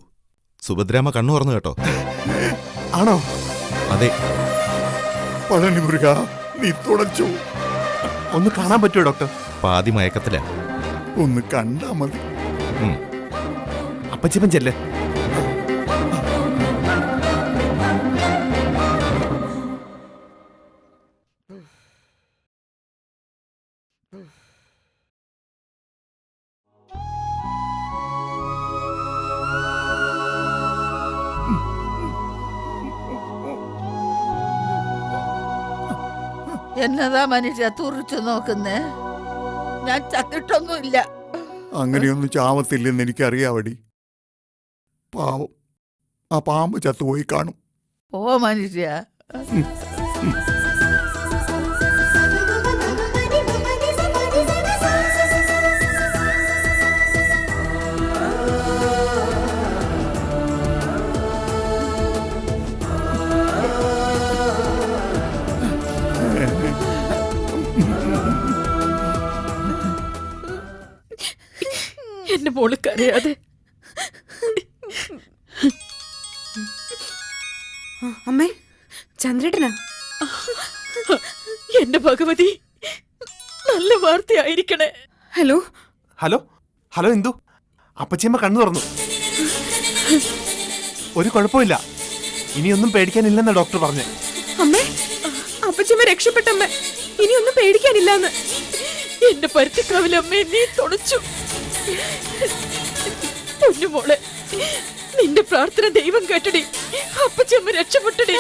സുഭദ്രാമ കണ്ണു തുറന്നു കേട്ടോ. ആണോ? അതെ. പഴനി മുരുക, നീ തുണച്ചു. ഒന്ന് കാണാൻ പറ്റുമോ ഡോക്ടർ? പാതി മയക്കത്തില. ഒന്ന് കണ്ടാ മതി. അപ്പച്ചിപ്പൻ ചെല്ലേ. എന്നതാ മനുഷ്യ തുറിച്ചു നോക്കുന്നേ? ഞാൻ ചത്തിട്ടൊന്നുമില്ല. അങ്ങനെയൊന്നും ചാവത്തില്ലെന്ന് എനിക്കറിയാവടി. പാവം, ആ പാമ്പ് ചത്തുപോയി കാണും. ഓ മനുഷ്യ, എന്റെ മോള് കരയാതെ. അമ്മേ, ചന്ദ്രേട്ടനാ? എന്റെ ഭഗവതി, നല്ല വാർത്തയായിരിക്കണേ. ഹലോ ഹലോ ഹലോ, എന്തു? അപ്പച്ചിയമ്മ കണ്ണു തുറന്നു. ഒരു കുഴപ്പമില്ല, ഇനിയൊന്നും പേടിക്കാനില്ലെന്ന ഡോക്ടർ പറഞ്ഞേ. അമ്മേ, അപ്പച്ചമ്മ രക്ഷപ്പെട്ടമ്മേ, ഇനിയൊന്നും പേടിക്കാനില്ലാന്ന്. എന്റെ പരുത്തിക്കാവിലമ്മേ, നീ തുണച്ചു. പൊന്നുമോളെ, നിന്റെ പ്രാർത്ഥന ദൈവം കേട്ടടി. അപ്പച്ചമ്മ രക്ഷപ്പെട്ടടി.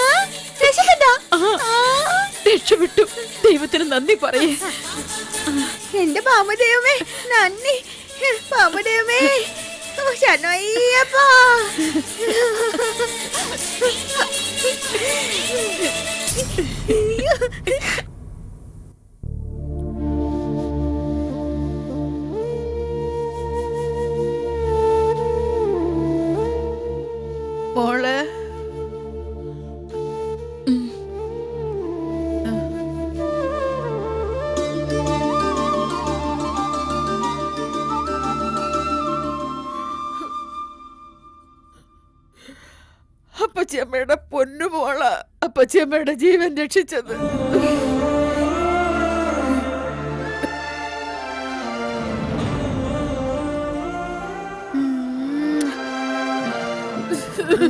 രക്ഷപ്പെട്ടു. ദൈവത്തിന് നന്ദി പറയേ. എന്റെ പാമ്പദൈവമേ, നന്ദി പാമ്പദൈവമേ. ശരണയ്യപ്പാ. മോള് അപ്പച്ചിയമ്മയുടെ പൊന്നുമോള അപ്പച്ചിയമ്മയുടെ ജീവൻ രക്ഷിച്ചത്.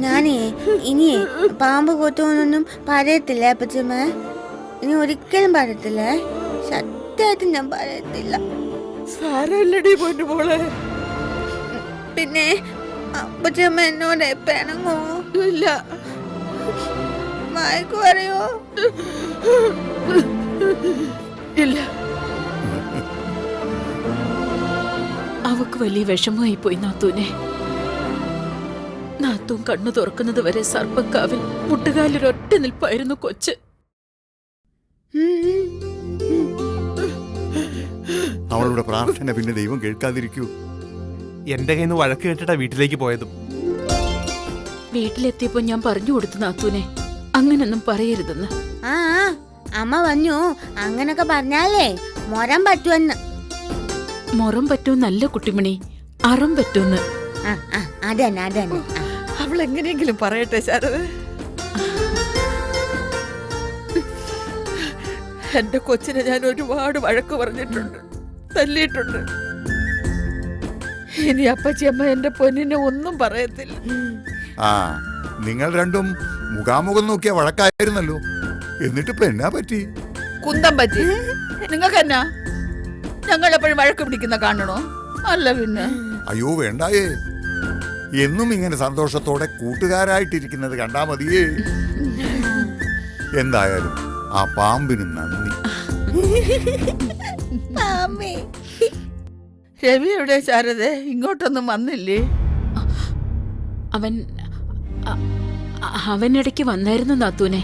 ഞാനേ ഇനിയേ പാമ്പ് കൊത്തുമെന്നൊന്നും പറയത്തില്ല അപ്പച്ചമ്മ. ഇനി ഒരിക്കലും പറയത്തില്ലേ, സത്യമായിട്ട് ഞാൻ പറയത്തില്ല. സാരല്ലടി പൊന്നുമോളെ. പിന്നെ അപ്പച്ചമ്മ എന്നോട് പിണങ്ങോ? ഇല്ല. മയക്ക് പറയോ? ഇല്ല. അവക്ക് വലിയ വിഷമമായി പോയി നാത്തൂനെ. നാത്തൂൻ കണ്ണു തുറക്കുന്നത് വരെ സർപ്പക്കാവിൽ മുട്ടുകാലിലൊരൊറ്റ നിൽപ്പായിരുന്നു കൊച്ച്. അവളുടെ പ്രാർത്ഥന പിന്നെ ദൈവം കേൾക്കാതിരിക്കൂ. എന്റെ കയ്യിൽ നിന്ന് വഴക്ക് കേട്ടിട്ടാ വീട്ടിലേക്ക് പോയതും. വീട്ടിലെത്തിയപ്പോ ഞാൻ പറഞ്ഞു കൊടുത്തു നാത്തൂനെ, അങ്ങനൊന്നും പറയരുതെന്ന്. ആ അമ്മ പറഞ്ഞു അങ്ങനൊക്കെ പറഞ്ഞാലേ മൊരം പറ്റുമെന്ന്. മൊറം പറ്റൂന്നല്ല കുട്ടിമണി, അറം പറ്റൂന്ന്. അതന്നെ അതന്നെ. അവൾ എങ്ങനെയെങ്കിലും പറയട്ടെ ശാരദ. എന്റെ കൊച്ചിനെ ഞാൻ ഒരുപാട് വഴക്ക് പറഞ്ഞിട്ടുണ്ട്, തല്ലിയിട്ടുണ്ട്. ഇനി അപ്പച്ചിയമ്മ എന്റെ പൊന്നിനെ ഒന്നും പറയത്തില്ല. ആ, നിങ്ങൾ രണ്ടും മുഖാമുഖം നോക്കിയ വഴക്കായിരുന്നല്ലോ. എന്നിട്ട് ഇപ്പൊ എന്നാ പറ്റി? കുന്തം പറ്റി. നിങ്ങൾക്ക് എന്നാ ഞങ്ങൾ എപ്പോഴും വഴക്ക് പിടിക്കുന്ന കാണണോ? അല്ല പിന്നെ. അയ്യോ വേണ്ടായേ, എന്നും ഇങ്ങനെ സന്തോഷത്തോടെ കൂട്ടുകാരായിട്ടിരിക്കുന്നത് കണ്ടാ മതിയേ. എന്തായാലും ആ പാമ്പിന് നന്ദി. രവി എവിടെ ശാരദ? ഇങ്ങോട്ടൊന്നും വന്നില്ലേ? അവനിടയ്ക്ക് വന്നായിരുന്നു നാത്തൂനെ.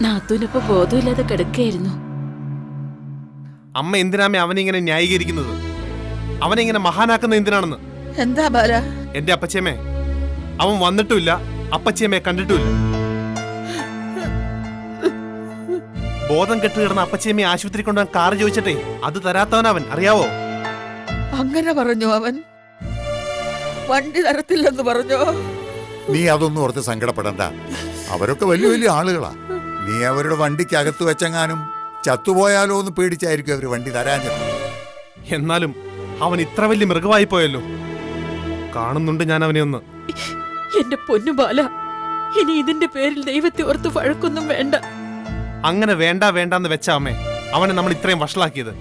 നാത്തൂനിപ്പോ ബോധമില്ലാതെ കിടക്കുകയായിരുന്നു. അമ്മ എന്തിനാമേ അവനിങ്ങനെ ന്യായീകരിക്കുന്നത്? അവനെങ്ങനെ മഹാനാക്കുന്ന എന്തിനാണെന്ന്? എന്താ ബാല? എന്റെ അപ്പച്ചിയമ്മേ, അവൻ വന്നിട്ടുമില്ല, അപ്പച്ചിയമ്മയെ കണ്ടിട്ടുമില്ല. ബോധം കെട്ട് കിടന്ന അപ്പച്ചിയമ്മയെ ആശുപത്രി കൊണ്ടുപോകാൻ കാറ് ചോദിച്ചിട്ടേ അത് തരാത്തവനവൻ, അറിയാവോ? അങ്ങനെ പറഞ്ഞു അവൻ. വണ്ടി തരത്തില്ലെന്ന് പറഞ്ഞോ? നീ അതൊന്നും ഓർത്ത് സങ്കടപ്പെടണ്ട. അവരൊക്കെ വലിയ വലിയ ആളുകളാ. നീ അവരുടെ വണ്ടിക്കകത്ത് വെച്ചെങ്ങാനും ചത്തുപോയാലോ എന്ന് പേടിച്ചായിരിക്കും അവര് വണ്ടി തരാഞ്ഞത്. എന്നാലും അവൻ ഇത്ര വലിയ മൃഗമായി പോയല്ലോ. കാണുന്നുണ്ട് ഞാൻ അവനെ ഒന്ന്. എന്റെ പൊന്നു ബാല, ഇനി ഇതിന്റെ പേരിൽ ദൈവത്തെ ഓർത്ത് വഴക്കൊന്നും വേണ്ട. അങ്ങനെ വേണ്ട വേണ്ടാന്ന് വെച്ച അമ്മേ അവനെ നമ്മൾ ഇത്രയും വഷളാക്കിയത്.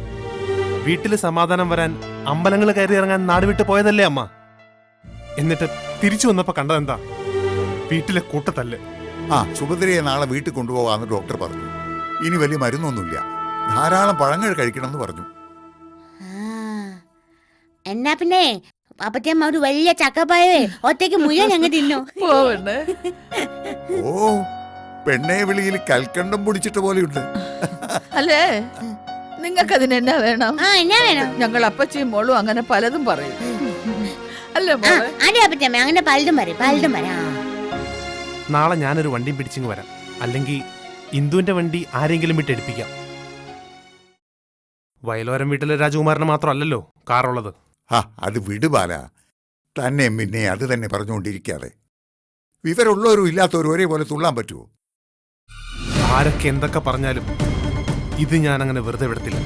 വീട്ടില് സമാധാനം വരാൻ അമ്പലങ്ങൾ കയറി ഇറങ്ങാൻ നാട് വിട്ട് പോയതല്ലേ അമ്മ? എന്നിട്ട് തിരിച്ചു വന്നപ്പോ കണ്ടതെന്താ? വീട്ടിലെ കൂട്ടത്തല്ല്. ആ, സുഭദ്രയെ നാളെ വീട്ടിൽ കൊണ്ടുപോകാന്ന് ഡോക്ടർ പറഞ്ഞു. ഇനി വലിയ മരുന്നൊന്നുമില്ല, ധാരാളം പഴങ്ങൾ കഴിക്കണമെന്ന് പറഞ്ഞു. എന്നാ പിന്നെ അപ്പച്ചമ്മ ഒരു വലിയ ചക്കപ്പായവേ ഒറ്റയ്ക്ക് മുഴുവൻ അങ്ങ് തിന്നു. ഓ, പെണ്ണെ വിളിയിൽ കൽക്കണ്ടം പൊടിച്ചിട്ട് പോലെയുണ്ട്. അല്ലേ, നിങ്ങൾക്ക് അതിന് എന്നാ വേണം? എന്നാ വേണം? ഞങ്ങൾ അപ്പച്ചിയും മോളും അങ്ങനെ പലതും പറയും. അല്ലേ അതെ അപ്പച്ചമ്മ, അങ്ങനെ പലതും പറയും, പലതും പറയാം. നാളെ ഞാനൊരു വണ്ടിയും പിടിച്ചിങ് വരാം. അല്ലെങ്കിൽ ഇന്ദുവിന്റെ വണ്ടി ആരെങ്കിലും വിട്ട് എടുപ്പിക്കാം. വയലോരം വീട്ടിലെ രാജകുമാരന് മാത്രമല്ലല്ലോ കാറുള്ളത്. അത് വിടുപാല. തന്നെ പിന്നെ അത് തന്നെ പറഞ്ഞുകൊണ്ടിരിക്കാതെ. വിവരമുള്ളവരും ഇല്ലാത്തവരും ഒരേപോലെ തുള്ളാൻ പറ്റുമോ? ആരൊക്കെ എന്തൊക്കെ പറഞ്ഞാലും ഇത് ഞാൻ അങ്ങനെ വെറുതെ വിടത്തില്ല.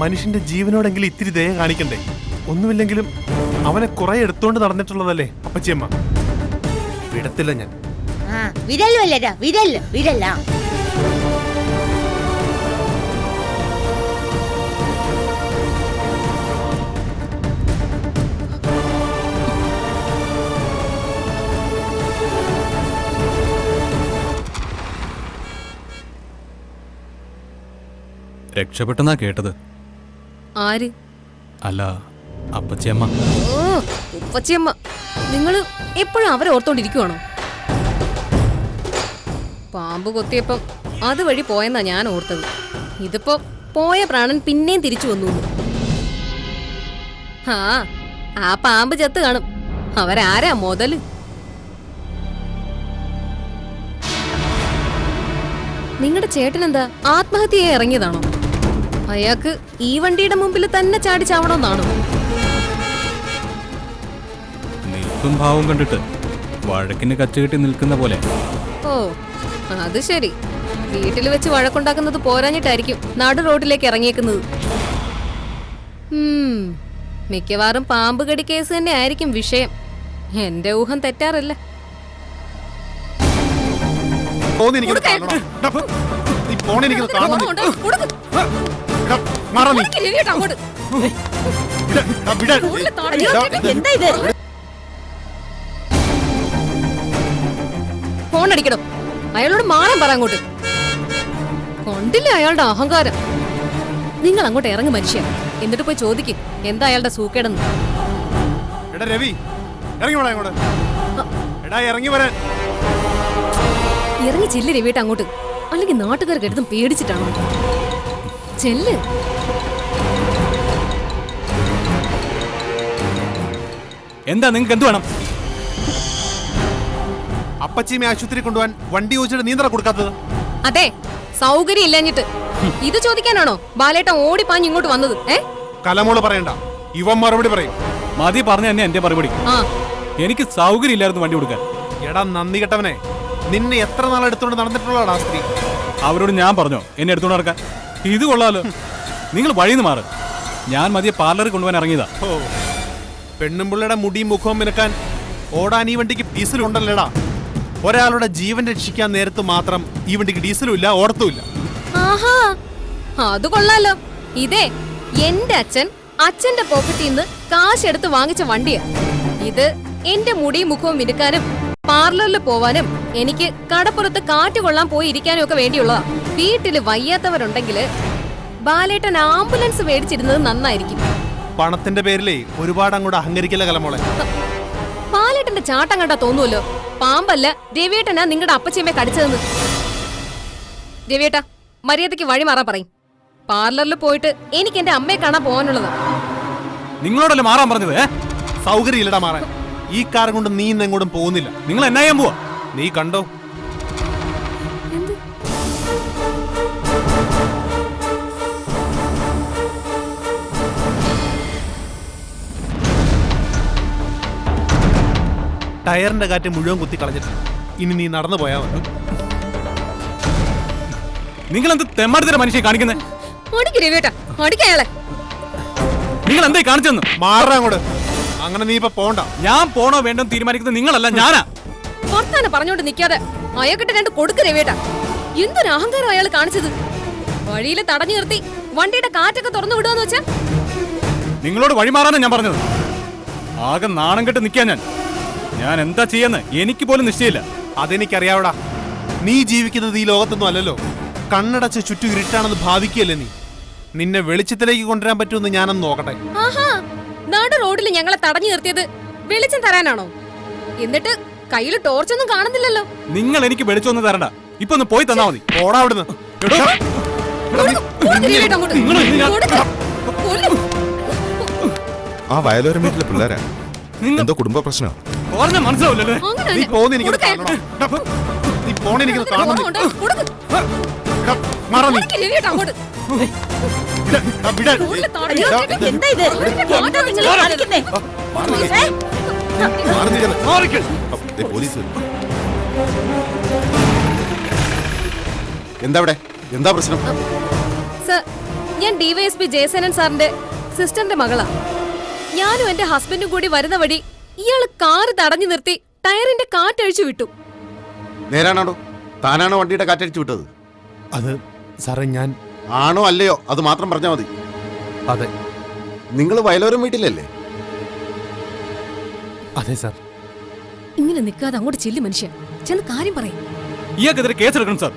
മനുഷ്യന്റെ ജീവനോടെങ്കിലും ഇത്തിരി ദയ കാണിക്കണ്ടേ? ഒന്നുമില്ലെങ്കിലും അവനെ കുറെ എടുത്തോണ്ട് നടന്നിട്ടുള്ളതല്ലേ അപ്പച്ചിയമ്മ. വിടത്തില്ല ഞാൻ. വിരല്ല വിരല്ല. രക്ഷപ്പെട്ടെന്നാ കേട്ടത്. ആര്? അല്ല, അപ്പച്ചിയമ്മ. ഓ, ഉപ്പച്ചിയമ്മ. നിങ്ങള് എപ്പോഴും അവരെ ഓർത്തോണ്ടിരിക്കുവാണോ? പാമ്പ് കൊത്തിയപ്പം അതുവഴി പോയെന്നാ ഞാൻ ഓർത്തത്. ഇതിപ്പോ പോയ പ്രാണൻ പിന്നെയും തിരിച്ചു വന്നു. ആ പാമ്പ് ചത്ത് കാണും. അവരാരാ മുതല്? നിങ്ങളുടെ ചേട്ടനെന്താ ആത്മഹത്യയെ ഇറങ്ങിയതാണോ? അയാൾക്ക് ഈ വണ്ടിയുടെ മുമ്പിൽ തന്നെ ചാടി ചാവണമെന്നാണോ? നിൽക്കും ഭാവം കണ്ടിട്ട് വഴക്കിന് കച്ചുകെട്ടി നിൽക്കുന്ന പോലെ. ഓ, അത് ശരി. വീട്ടിൽ വെച്ച് വഴക്കുണ്ടാക്കുന്നത് പോരാഞ്ഞിട്ടായിരിക്കും നടു റോഡിലേക്ക് ഇറങ്ങിയേക്കുന്നത്. മിക്കവാറും പാമ്പ് കടി കേസ് തന്നെ ആയിരിക്കും വിഷയം. എന്റെ ഊഹം തെറ്റാറില്ല. ഫോൺ അടിക്കണം. അയാളോട് മാറാൻ പറ. അങ്ങോട്ട് കൊണ്ടില്ല അയാളുടെ അഹങ്കാരം. നിങ്ങൾ അങ്ങോട്ട് ഇറങ്ങി മനുഷ്യ. എന്നിട്ട് പോയി ചോദിക്കും എന്താ അയാളുടെ സൂക്കേടെന്ന്. ഇറങ്ങി ചെല്ല് രവിയേട്ട അങ്ങോട്ട്. അല്ലെങ്കിൽ നാട്ടുകാർക്ക് എടുത്തും പേടിച്ചിട്ടാണോ? ചെല്ല്. എന്താ നിങ്ങൾക്ക് എന്ത് വേണം? അപ്പച്ചിയെ ആശുപത്രി കൊണ്ടുപോകാൻ വണ്ടി ചോദിച്ചിട്ട് നീന്തറ കൊടുക്കാത്തത്? അതെ, സൗകര്യം ഇല്ലാഞ്ഞിട്ട്. ഇത് ചോദിക്കാനാണോ ബാലേട്ടൻ ഓടിപ്പാഞ്ഞ് ഇങ്ങോട്ട് വന്നത്? കലമോള് പറയണ്ട, ഇവൻ മറുപടി പറയും. മതി പറഞ്ഞ തന്നെ എന്റെ മറുപടി. എനിക്ക് സൗകര്യം ഇല്ലായിരുന്നു വണ്ടി കൊടുക്കാൻ. എടാ നന്ദി കെട്ടവനെ, നിന്നെ എത്ര നാൾ എടുത്തോണ്ട് നടന്നിട്ടുള്ളതാ സ്ത്രീ? അവരോട് ഞാൻ പറഞ്ഞോ എന്നെ എടുത്തോണ്ട് നടക്കാൻ? ഇത് കൊള്ളാലോ. നിങ്ങൾ വഴിന്ന് മാറ്. ഞാൻ മതിയെ പാർലറിൽ കൊണ്ടുപോകാൻ ഇറങ്ങിയതാ. ഓ, പെണ്ണും പിള്ളയുടെ മുടിയും മുഖവും മിനക്കാൻ ഓടാൻ ഈ വണ്ടിക്ക് ഡീസലുണ്ടല്ലേടാ. ഒരാളുടെ ജീവൻ രക്ഷിക്കാൻ നേരത്ത് മാത്രം ഈ വണ്ടിക്ക് ഡീസലും ഇല്ല, ഓടത്തുമില്ല. ആഹാ, അത് കൊള്ളാലോ. ഇതേ എന്റെ അച്ഛന്റെ പോക്കറ്റിൽ നിന്ന് കാശെടുത്ത് വാങ്ങിച്ച വണ്ടിയാ ഇത്. എന്റെ മുടിയും മുഖവും മിനുക്കാനും പാർലറിൽ പോവാനും എനിക്ക് കടപ്പുറത്ത് കാറ്റ് കൊള്ളാൻ പോയി ഇരിക്കാനും ഒക്കെ വേണ്ടിയുള്ളതാ. വീട്ടില് വയ്യാത്തവരുണ്ടെങ്കില് ബാലേട്ടൻ ആംബുലൻസ് മേടിച്ചിരുന്നത് നന്നായിരിക്കും. പണത്തിന്റെ പേരിലേ ഒരുപാട് അങ്ങോട്ട് അഹങ്കരിക്കല കലമോളെ. ബാലേട്ടന്റെ ചാട്ടം കണ്ടാ തോന്നുമല്ലോ പാമ്പല്ല രവിയേട്ടനാ നിങ്ങളുടെ അപ്പച്ചമ്മയെ കടിച്ചതെന്ന്. രവിയേട്ട മര്യാദയ്ക്ക് വഴി മാറാൻ പറയും. പാർലറിൽ പോയിട്ട് എനിക്ക് എന്റെ അമ്മയെ കാണാൻ പോകാനുള്ളതാ. നിങ്ങളോടല്ലേ മാറാൻ പറഞ്ഞത്? സൗകര്യം ഇല്ലടാ മാറാൻ. ഈ കാർ കൊണ്ട് നീ ഇന്ന് എങ്ങോട്ടും പോകുന്നില്ല. നിങ്ങൾ എന്നാ ചെയ്യാൻ പോവാ? നീ കണ്ടോ. ടയറിന്റെ കാറ്റ് മുഴുവൻ കുത്തി കളഞ്ഞിട്ട് ഇനി നീ നടന്നു പോയാ മതി. നിങ്ങൾ എന്ത് തെമ്മാടിത്തരം മനുഷ്യയെ കാണിക്കുന്നത്? നിങ്ങൾ എന്തായി കാണിച്ചെന്ന്? മാറാ അങ്ങോട്ട്. അങ്ങനെ നീ ഇപ്പൊ പോണ്ട. ഞാൻ പോണോ വേണ്ടോ തീരുമാനിക്കുന്നത് നിങ്ങളല്ല, ഞാനാ. വർത്താനം പറഞ്ഞോണ്ട് നിക്കാതെ അയാൾക്കിട്ട് രണ്ട് കൊടുക്ക് രവിയേട്ട. എന്തൊരു അഹങ്കാരം അയാൾ കാണിച്ചത്. വഴിയിൽ തടഞ്ഞു നിർത്തി വണ്ടിയുടെ കാറ്റൊക്കെ തുറന്നു വിടുകയെന്ന് വെച്ചാ? നിങ്ങളോട് വഴിമാറാനാ ഞാൻ പറഞ്ഞത്. ആകെ നാണം കെട്ട് നിൽക്കാൻ ഞാൻ എന്താ ചെയ്യാന്ന് എനിക്ക് പോലും നിശ്ചയില്ല. അതെനിക്കറിയാവടാ. നീ ജീവിക്കുന്നത് ഈ ലോകത്തൊന്നും അല്ലല്ലോ. കണ്ണടച്ച് ചുറ്റും ഇരുട്ടാണെന്ന് ഭാവിക്കുകയല്ലേ നീ. നിന്നെ വെളിച്ചത്തിലേക്ക് കൊണ്ടുവരാൻ പറ്റുമെന്ന് ഞാനൊന്ന് നോക്കട്ടെ. ആഹാ, നാട് റോഡിൽ ഞങ്ങളെ തടഞ്ഞു നിർത്തിയത് വെളിച്ചം തരാനാണോ? എന്നിട്ട് കയ്യിൽ ടോർച്ചൊന്നും കാണുന്നില്ലല്ലോ. നിങ്ങൾ എനിക്ക് വെളിച്ചൊന്നും തരണ്ട. ഇപ്പൊ ഒന്ന് പോയി തന്നാ മതി. ഓടാ അവിടുന്ന്. ആ വയലോരം വീട്ടിലെ പിള്ളേരാ. എന്തോ കുടുംബ പ്രശ്നം. മനസ്സിലാവില്ലല്ലേ? നീ പോന്നെനിക്ക് കാണണം. മാറാ നീ. ഉണക്ക് രവിയേട്ടാ അങ്ങോട്ട്. വിടാൻ. കൂടുതൽ തടഞ്ഞു നിർത്തിയിട്ട് എന്താ ഇത് എന്താ നിങ്ങൾ കാണിക്കുന്നേ ദേ, പോലീസ് വരും. എന്താ ഇവിടെ എന്താ പ്രശ്നം? സർ, ഞാൻ ഡിവൈഎസ്പി ജയസേനൻ സാറിന്റെ സിസ്റ്ററിന്റെ മകളാ. ഞാനും എന്റെ ഹസ്ബൻഡും കൂടി വരുന്ന വഴി ഇയാള് കാറ് തടഞ്ഞു നിർത്തി ടയറിന്റെ കാറ്റഴിച്ചു വിട്ടു. നേരാണോ? താനാണോ വണ്ടിയുടെ കാറ്റടിച്ചു വിട്ടത്? അത് സാറേ ഞാൻ ആണോ അല്ലയോ അത് മാത്രം പറഞ്ഞാൽ മതി. അതെ നിങ്ങൾ വയലോരം വീട്ടിലല്ലേ? അതെ സാർ. ഇങ്ങനെ നിൽക്കാതെ അങ്ങോട്ട് ചെല്ലു മനുഷ്യ, ചെന്ന് കാര്യം പറയും. ഇയാൾക്കെതിരെ കേസെടുക്കണം സാർ.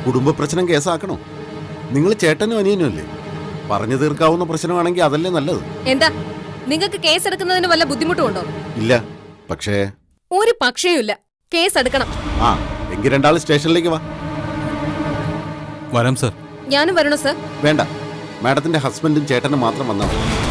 കുടുംബ പ്രശ്നം കേസാക്കണോ? നിങ്ങൾ ചേട്ടനും അനിയനും അല്ലേ? പറഞ്ഞു തീർക്കാവുന്ന പ്രശ്നമാണെങ്കിൽ അതല്ലേ നല്ലത്. എന്താ നിങ്ങൾക്ക് കേസ് എടുക്കുന്നതിന് വല്ല ബുദ്ധിമുട്ടുണ്ടോ? ഇല്ല, പക്ഷേ ഒരു പക്ഷേയുമില്ല, കേസ് എടുക്കണം. ആ എങ്കിൽ രണ്ടാൾ സ്റ്റേഷനിലേക്ക് വാ. വരാം സാർ. ഞാനും വരണോ സർ? വേണ്ട, മാഡത്തിന്റെ ഹസ്ബൻഡും ചേട്ടനും മാത്രം വന്നാൽ മതി.